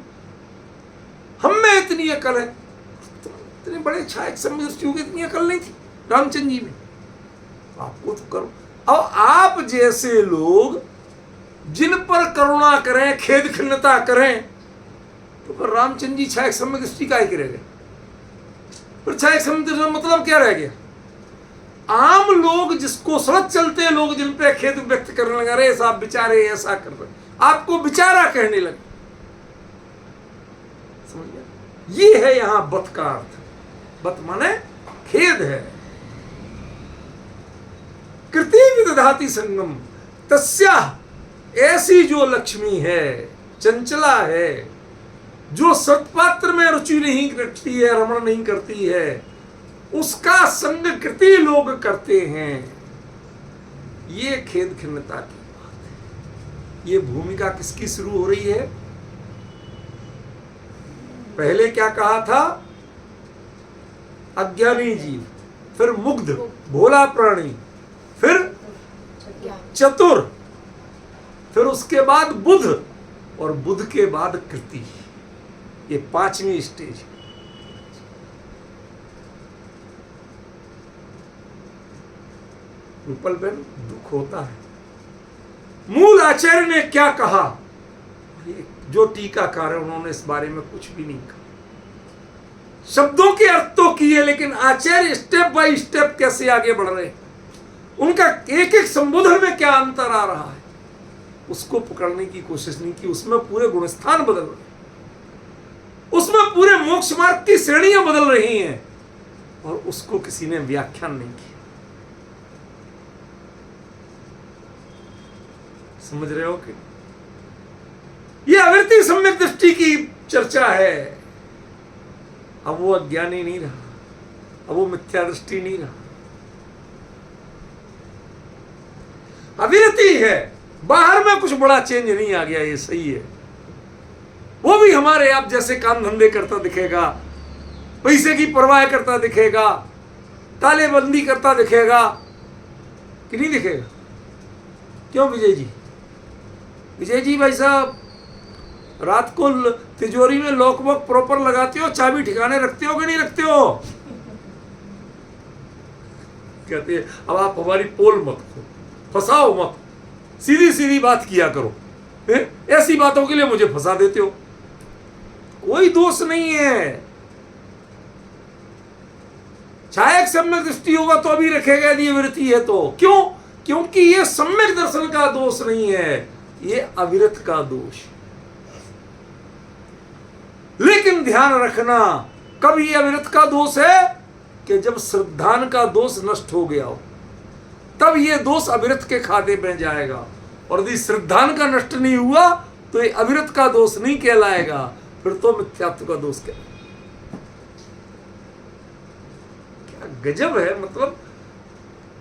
हम में इतनी अकल है, इतने बड़े छायक समृष्टि होगी, इतनी अकल नहीं थी रामचंद्र जी में, आपको तो करो। अब आप जैसे लोग जिन पर करुणा करें, खेद खिन्नता करें, तो फिर रामचंद्र जी छायक समृष्टि का ही करेंगे? फिर छायक समृष्टि का मतलब क्या रह गया? आम लोग, जिसको सड़क चलते लोग जिन पे खेद व्यक्त करने लगा, अरे साहब बेचारे ऐसा कर रहे, आपको बेचारा कहने लगे, समझ गया? ये है यहां बत का अर्थ। बत माने खेद है। कृति विदधाति संगम तस्या ऐसी जो लक्ष्मी है, चंचला है, जो सत्पात्र में रुचि नहीं रखती है, रमण नहीं करती है, उसका संग कृति लोग करते हैं। ये खेद खिन्नता की बात है। ये भूमिका किसकी शुरू हो रही है? पहले क्या कहा था? अज्ञानी जीव, फिर मुग्ध भोला प्राणी, फिर चतुर, फिर उसके बाद बुध, और बुध के बाद कृति। ये 5वीं स्टेज। रूपल बहन, दुख होता है। मूल आचार्य ने क्या कहा? जो टीकाकार है उन्होंने इस बारे में कुछ भी नहीं कहा। शब्दों के अर्थ तो किए, लेकिन आचार्य स्टेप बाय स्टेप कैसे आगे बढ़ रहे हैं, उनका एक एक संबोधन में क्या अंतर आ रहा है, उसको पकड़ने की कोशिश नहीं की। उसमें पूरे गुणस्थान बदल रहे हैं, उसमें पूरे मोक्ष मार्ग की श्रेणियां बदल रही हैं, और उसको किसी ने व्याख्यान नहीं किया। समझ रहे हो कि यह आवृत्ति सम्यक दृष्टि की चर्चा है। अब वो अज्ञानी नहीं रहा, अब वो मिथ्या दृष्टि नहीं रहा, अविरति है। बाहर में कुछ बड़ा चेंज नहीं आ गया, ये सही है। वो भी हमारे आप जैसे काम धंधे करता दिखेगा, पैसे की परवाह करता दिखेगा, तालेबंदी करता दिखेगा कि नहीं दिखेगा? क्यों विजय जी? विजय जी भाई साहब, रात को तिजोरी में लॉक वॉक प्रॉपर लगाते हो, चाबी ठिकाने रखते हो कि नहीं रखते हो? कहते हैं अब आप हमारी पोल मत खो, फंसाओ मत, सीधी सीधी बात किया करो, ऐसी बातों के लिए मुझे फंसा देते हो। कोई दोष नहीं है। छायक सम्यक दृष्टि होगा तो अभी रखेगा, यदि वृत्ति है तो। क्यों? क्योंकि ये सम्यक दर्शन का दोष नहीं है, ये अविरत का दोष। लेकिन ध्यान रखना, कब ये अविरत का दोष है? कि जब श्रद्धान का दोष नष्ट हो गया हो, तब ये दोष अविरत के खाते में जाएगा। और यदि श्रद्धान का नष्ट नहीं हुआ तो ये अविरत का दोष नहीं कहलाएगा, फिर तो मिथ्यात्व का दोष कहलाएगा। क्या गजब है! मतलब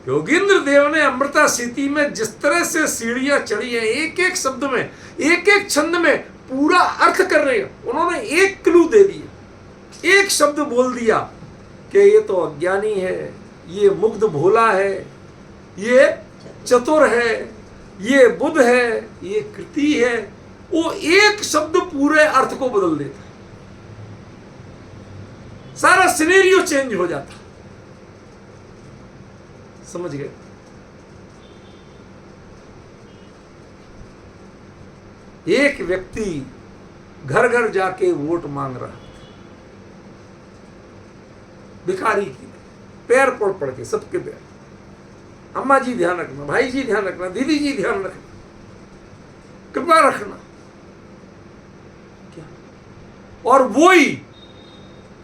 योगेंद्र देव ने अमृता स्थिति में जिस तरह से सीढ़ियां चढ़ी है, एक एक शब्द में, एक एक छंद में पूरा अर्थ कर रहे हैं। उन्होंने एक क्लू दे दिया, एक शब्द बोल दिया कि ये तो अज्ञानी है, ये मुग्ध भोला है, ये चतुर है, ये बुध है, ये कृति है। वो एक शब्द पूरे अर्थ को बदल देता, सारा सिनेरियो चेंज हो जाता। समझ गए? एक व्यक्ति घर घर जाके वोट मांग रहा था, भिखारी की, पैर पड़ के, सबके पैर। अम्मा जी ध्यान रखना, भाई जी ध्यान रखना, दीदी जी ध्यान रखना, कृपा रखना। क्या? और वही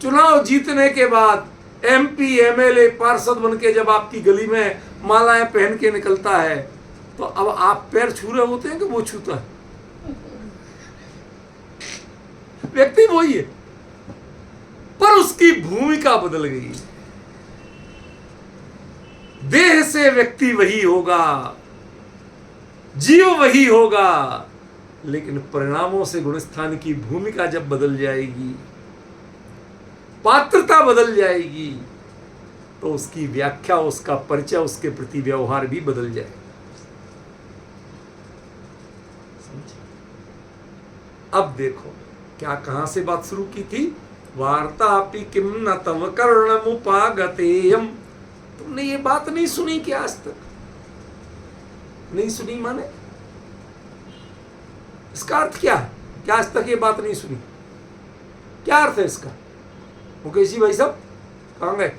चुनाव जीतने के बाद MP MLA पार्षद बन के जब आपकी गली में मालाएं पहन के निकलता है, तो अब आप पैर छू रहे होते हैं कि वो छूता है? व्यक्ति वही है, पर उसकी भूमिका बदल गई। देह से व्यक्ति वही होगा, जीव वही होगा, लेकिन परिणामों से गुणस्थान की भूमिका जब बदल जाएगी, पात्रता बदल जाएगी, तो उसकी व्याख्या, उसका परिचय, उसके प्रति व्यवहार भी बदल जाएगा। अब देखो क्या, कहां से बात शुरू की थी? वार्तापि किम न तव कर्णमुपागतेयम। तुमने ये बात नहीं सुनी क्या आज तक? नहीं सुनी माने इसका अर्थ क्या है? क्या आज तक ये बात नहीं सुनी? क्या अर्थ है इसका? मुकेश जी भाई साहब कहाँ गए?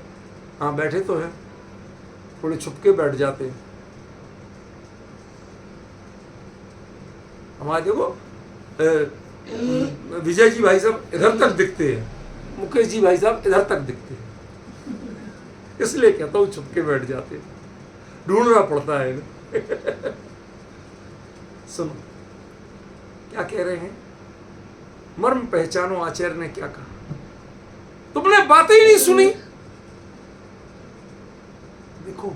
हाँ बैठे तो हैं, थोड़े छुप के बैठ जाते हैं। हमारे देखो विजय जी भाई साहब इधर तक दिखते हैं, मुकेश जी भाई साहब इधर तक दिखते हैं, इसलिए कहता हूँ छुप के बैठ जाते हैं, ढूंढना पड़ता है। सुनो क्या कह रहे हैं, मर्म पहचानो आचार्य ने क्या कहा। तुमने बातें ही नहीं सुनी। देखो,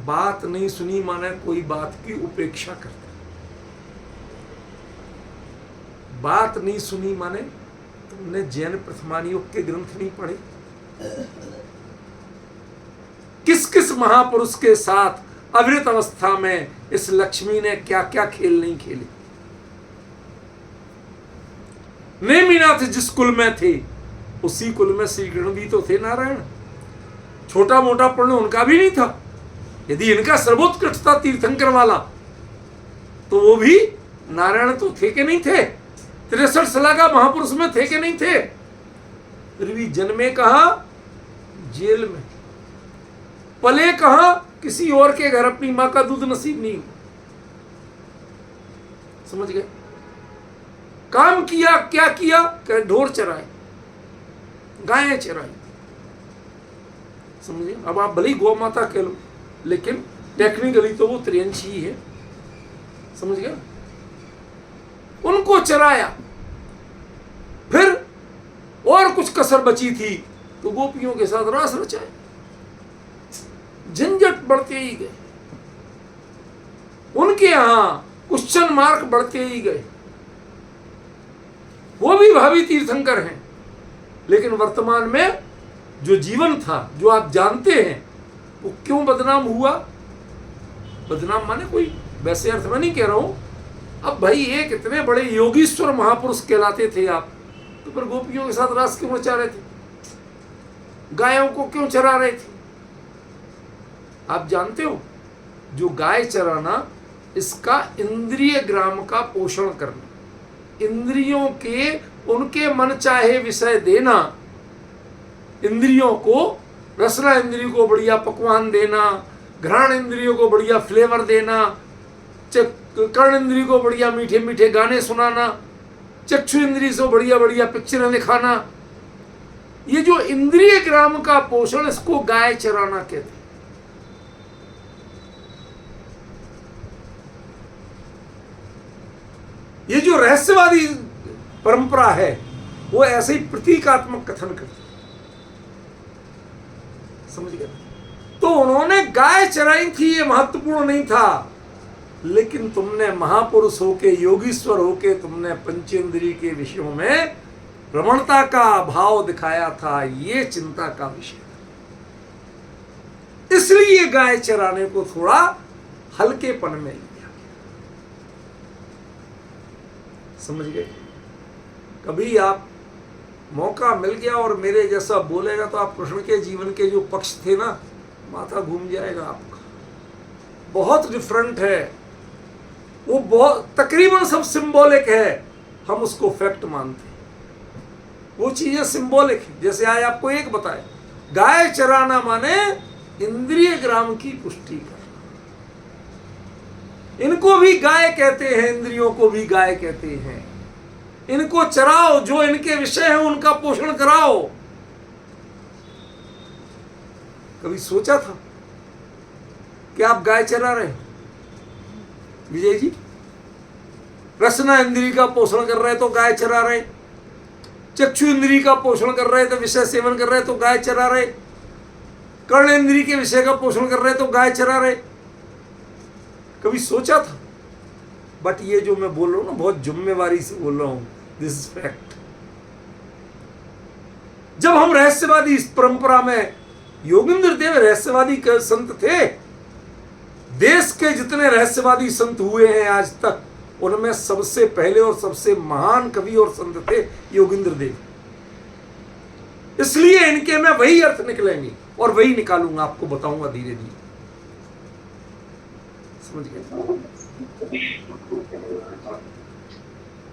बात नहीं सुनी माने कोई बात की उपेक्षा करता। बात नहीं सुनी माने तुमने जैन प्रथमान योग के ग्रंथ नहीं पढ़े। किस किस महापुरुष के साथ अविरत अवस्था में इस लक्ष्मी ने क्या क्या खेल नहीं खेले। नेमिनाथ जिस कुल में थे उसी कुल में श्री कृष्ण भी तो थे। नारायण छोटा मोटा पुण्य उनका भी नहीं था। यदि इनका सर्वोत्कृष्ट था तीर्थंकर वाला, तो वो भी नारायण तो थे कि नहीं थे। 63 सलागा महापुरुष में थे कि नहीं थे। फिर भी जन्मे कहा, जेल में। पले कहा, किसी और के घर। अपनी मां का दूध नसीब नहीं। समझ गए। काम किया, क्या किया, ढोर चराए, गायें चराई। समझिए। अब आप भली गौ माता कह लो, लेकिन टेक्निकली तो वो त्रियंशी ही है। समझ गया। उनको चराया। फिर और कुछ कसर बची थी तो गोपियों के साथ रास रचाए। झंझट बढ़ते ही गए। उनके यहां क्वेश्चन मार्क बढ़ते ही गए। वो भी भावी तीर्थंकर हैं, लेकिन वर्तमान में जो जीवन था, जो आप जानते हैं, वो क्यों बदनाम हुआ। बदनाम माने कोई वैसे अर्थ में नहीं कह रहा हूं। अब भाई एक इतने बड़े योगीश्वर महापुरुष कहलाते थे आप, तो फिर गोपियों के साथ रास क्यों रचा रहे थे, गायों को क्यों चरा रहे थे। आप जानते हो, जो गाय चराना, इसका इंद्रिय ग्राम का पोषण करना, इंद्रियों के उनके मन चाहे विषय देना, इंद्रियों को, रसना इंद्रियों को बढ़िया पकवान देना, घ्राण इंद्रियों को बढ़िया फ्लेवर देना, कर्ण इंद्रियों को बढ़िया मीठे मीठे गाने सुनाना, चक्षु इंद्रिय से बढ़िया बढ़िया पिक्चरें दिखाना। ये जो इंद्रिय ग्राम का पोषण, इसको गाय चराना कहते हैं। ये जो रहस्यवादी परंपरा है, वो ऐसे ही प्रतीकात्मक कथन करती है। समझ गए। तो उन्होंने गाय चराई थी, ये महत्वपूर्ण नहीं था, लेकिन तुमने महापुरुष होके, योगीश्वर होके, तुमने पंचेंद्रिय के विषयों में रमणता का भाव दिखाया था। ये चिंता का विषय था। इसलिए गाय चराने को थोड़ा हल्केपन में लिया। समझ गए। कभी आप मौका मिल गया और मेरे जैसा बोलेगा तो आप कृष्ण के जीवन के जो पक्ष थे ना, माथा घूम जाएगा आपका। बहुत डिफरेंट है वो, बहुत तकरीबन सब सिंबॉलिक है। हम उसको फैक्ट मानते हैं। वो चीजें सिंबॉलिक है। जैसे आज आपको एक बताए, गाय चराना माने इंद्रिय ग्राम की पुष्टि करना। इनको भी गाय कहते हैं, इंद्रियों को भी गाय कहते हैं। इनको चराओ, जो इनके विषय है उनका पोषण कराओ। कभी सोचा था कि आप गाय चरा रहे हो विजय जी? रसना इंद्रिय का पोषण कर रहे तो गाय चरा रहे, चक्षु इंद्रिय का पोषण कर रहे तो विषय सेवन कर रहे तो गाय चरा रहे, कर्ण इंद्रिय के विषय का पोषण कर रहे तो गाय चरा रहे। कभी सोचा था? बट ये जो मैं बोल रहा हूं ना, बहुत जिम्मेवारी से बोल रहा हूं, दिस इज फैक्ट। जब हम रहस्यवादी इस परंपरा में, योगेंद्र देव रहस्यवादी संत थे। देश के जितने रहस्यवादी संत हुए हैं आज तक, उनमें सबसे पहले और सबसे महान कवि और संत थे योगेंद्र देव। इसलिए इनके में वही अर्थ निकलेंगे और वही निकालूंगा, आपको बताऊंगा धीरे धीरे। समझ गए।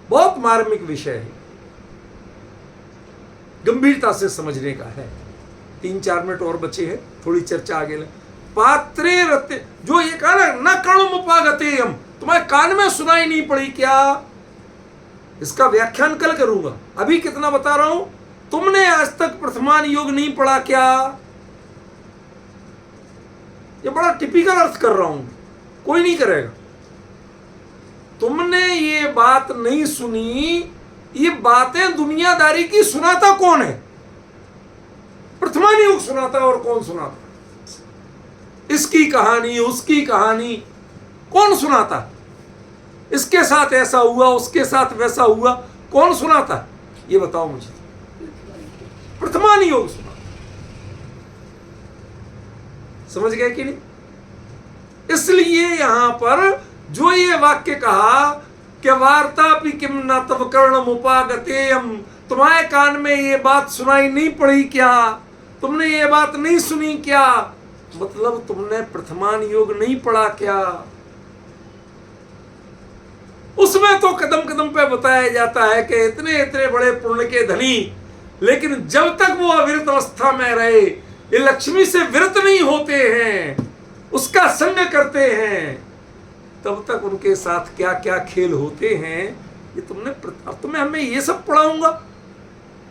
बहुत मार्मिक विषय है, गंभीरता से समझने का है। 3-4 मिनट और बचे हैं, थोड़ी चर्चा आगे ले। पात्रे रते, जो ये कहा ना, न कर्णमुपागते हम, तुम्हारे कान में सुनाई नहीं पड़ी क्या? इसका व्याख्यान कल करूंगा। अभी कितना बता रहा हूं, तुमने आज तक प्रथमान योग नहीं पढ़ा क्या? ये बड़ा टिपिकल अर्थ कर रहा हूं, कोई नहीं करेगा। तुमने ये बात नहीं सुनी, ये बातें दुनियादारी की सुनाता कौन है? प्रथमान योग सुनाता और कौन सुनाता? इसकी कहानी उसकी कहानी कौन सुनाता? इसके साथ ऐसा हुआ उसके साथ वैसा हुआ, कौन सुनाता? ये बताओ मुझे। प्रथमान योग सुना। समझ गए कि नहीं? इसलिए यहां पर जो ये वाक्य कहा कि वार्तापि किम न तव कर्णम उपागतेयम, तुम्हारे कान में ये बात सुनाई नहीं पड़ी क्या? तुमने ये बात नहीं सुनी क्या? मतलब तुमने प्रथमान योग नहीं पढ़ा क्या? उसमें तो कदम कदम पे बताया जाता है कि इतने इतने बड़े पुण्य के धनी, लेकिन जब तक वो अविरत अवस्था में रहे, ये लक्ष्मी से विरत नहीं होते हैं, उसका संग करते हैं, तब तक उनके साथ क्या क्या खेल होते हैं ये तुमने। अब तुम्हें हमें ये सब पढ़ाऊंगा?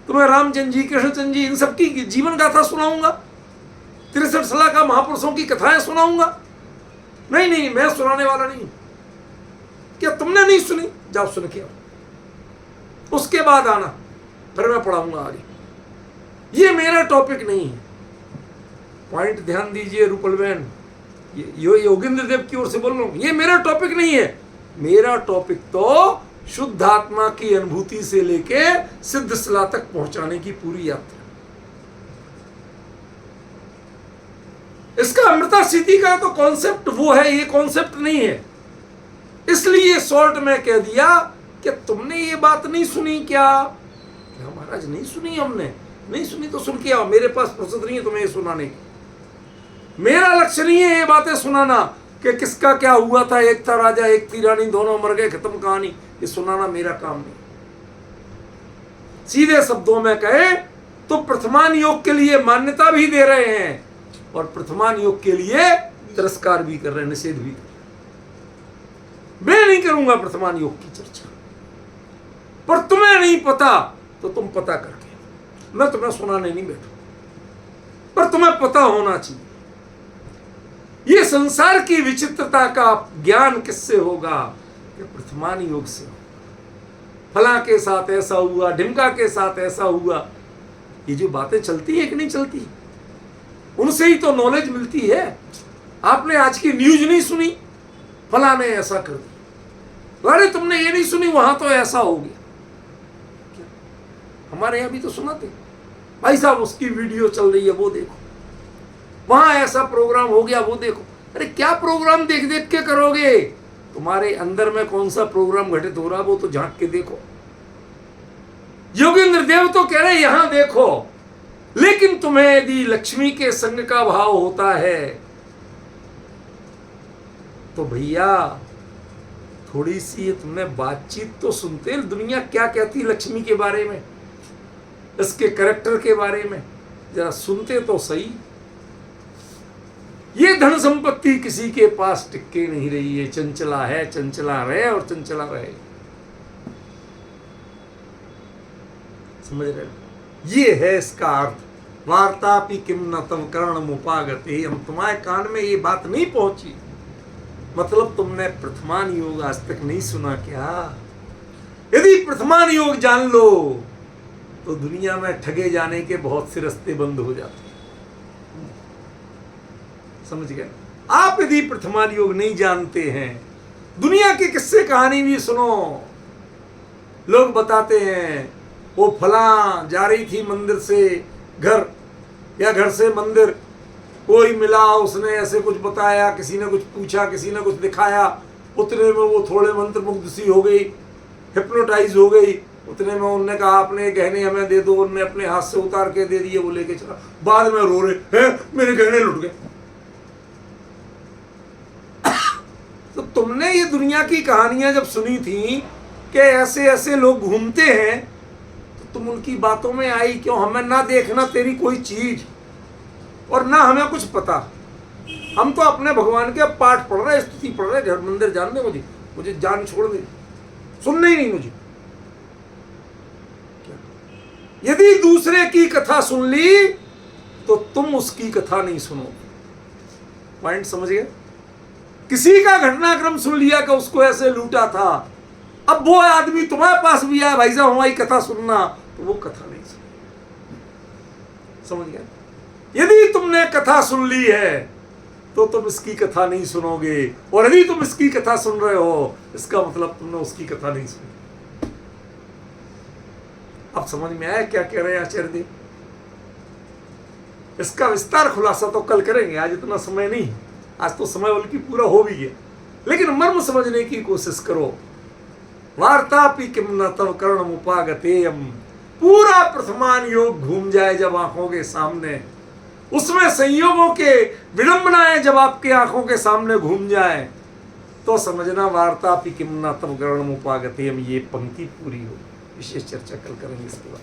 तुम्हें रामचंद्र जी कृष्णचंद्र जी इन सब की जीवन गाथा सुनाऊंगा? 63 सलाह का महापुरुषों की कथाएं सुनाऊंगा? नहीं नहीं, मैं सुनाने वाला नहीं। क्या तुमने नहीं सुनी? जाओ सुन के आओ, उसके बाद आना, फिर मैं पढ़ाऊंगा आगे। ये मेरा टॉपिक नहीं है। पॉइंट ध्यान दीजिए रूपल बहन, ये योगेंद्र देव की ओर से बोल रहा हूं, ये मेरा टॉपिक नहीं है। मेरा टॉपिक तो शुद्ध आत्मा की अनुभूति से लेके सिद्ध सलाह तक पहुंचाने की पूरी यात्रा। इसका अमृता स्थिति का तो कॉन्सेप्ट वो है, ये कॉन्सेप्ट नहीं है। इसलिए शॉर्ट में कह दिया कि तुमने ये बात नहीं सुनी क्या? क्या महाराज नहीं सुनी? हमने नहीं सुनी तो सुन के आओ, मेरे पास फुर्सत नहीं है तुम्हें ये सुनाने की। मेरा लक्ष्य नहीं है ये बातें सुनाना कि किसका क्या हुआ था, एक था राजा एक थी रानी, दोनों मर गए, खत्म कहानी। ये सुनाना मेरा काम नहीं। सीधे शब्दों में कहे तो प्रथमान योग के लिए मान्यता भी दे रहे हैं और प्रथमान योग के लिए तिरस्कार भी कर रहे हैं, निषेध भी कर रहे हैं। मैं नहीं करूंगा प्रथमान योग की चर्चा, पर तुम्हें नहीं पता तो तुम पता करके, मैं तुम्हें सुनाने नहीं बैठा, पर तुम्हें पता होना चाहिए। ये संसार की विचित्रता का ज्ञान किससे होगा? कि प्रथमान योग से होगा। फला के साथ ऐसा हुआ, ढिमका के साथ ऐसा हुआ, ये जो बातें चलती है कि नहीं चलती, उनसे ही तो नॉलेज मिलती है। आपने आज की न्यूज नहीं सुनी, फला ने ऐसा कर दिया, अरे तुमने ये नहीं सुनी वहां तो ऐसा हो गया। हमारे यहां भी तो सुनाते भाई साहब, उसकी वीडियो चल रही है वो देखो, वहां ऐसा प्रोग्राम हो गया वो देखो। अरे क्या प्रोग्राम देख देख के करोगे? तुम्हारे अंदर में कौन सा प्रोग्राम घटित हो रहा वो तो झांक के देखो। योगेंद्र देव तो कह रहे यहां देखो, लेकिन तुम्हें यदि लक्ष्मी के संग का भाव होता है तो भैया थोड़ी सी ये तुमने बातचीत तो सुनते, दुनिया क्या कहती लक्ष्मी के बारे में, इसके कैरेक्टर के बारे में, जरा सुनते तो सही। ये धन संपत्ति किसी के पास टिके नहीं रही है, चंचला है, चंचला रहे और चंचला रहे। समझ रहे? ये है इसका अर्थ। वार्तापि किम न तव कर्णम उपागते, हम तुम्हारे कान में ये बात नहीं पहुंची, मतलब तुमने प्रथमान योग आज तक नहीं सुना क्या? यदि प्रथमान योग जान लो तो दुनिया में ठगे जाने के बहुत से रास्ते बंद हो जाते हैं। समझ गए? आप यदि प्रथमान योग नहीं जानते हैं, दुनिया की किस्से कहानी भी सुनो, लोग बताते हैं वो फला जा रही थी मंदिर से घर या घर से मंदिर, कोई मिला, उसने ऐसे कुछ बताया, किसी ने कुछ पूछा, किसी ने कुछ दिखाया, उतने में वो थोड़े मंत्रमुग्ध सी हो गई, हिप्नोटाइज हो गई। उतने में उनने कहा अपने गहने हमें दे दो, उनने अपने हाथ से उतार के दे दिए, वो लेके चला। बाद में रो रहे हैं मेरे गहने लुट गए। तो तुमने ये दुनिया की कहानियां जब सुनी थी कि ऐसे ऐसे लोग घूमते हैं, तो तुम उनकी बातों में आई क्यों? हमें ना देखना तेरी कोई चीज और ना हमें कुछ पता। हम तो अपने भगवान के पाठ पढ़ रहे, स्तुति पढ़ रहे, घर मंदिर जान दे मुझे जान छोड़ दे, सुनना ही नहीं मुझे। यदि दूसरे की कथा सुन ली तो तुम उसकी कथा नहीं सुनो। पॉइंट समझ गए? किसी का घटनाक्रम सुन लिया कि उसको ऐसे लूटा था, अब वो आदमी तुम्हारे पास भी आया, भाई साहब हमारी कथा सुनना, तो वो कथा नहीं सुन, समझ गया? यदि तुमने कथा सुन ली है तो तुम इसकी कथा नहीं सुनोगे, और यदि तुम इसकी कथा सुन रहे हो इसका मतलब तुमने उसकी कथा नहीं सुनी। अब समझ में आया क्या कह रहे हैं आचार्य देव? इसका विस्तार खुलासा तो कल करेंगे, आज इतना समय नहीं, आज तो समय बल्कि पूरा हो भी गया, लेकिन मर्म समझने की कोशिश करो। वार्तापि किम न तव कर्णम उपागतेयम, पूरा प्रथमान योग घूम जाए जब आंखों के सामने, उसमें संयोगों के विडंबनाएं जब आपके आंखों के सामने घूम जाए, तो समझना वार्तापि किम न तव कर्णम उपागतेयम, ये पंक्ति पूरी हो। विशेष चर्चा कल करेंगे इसके बाद।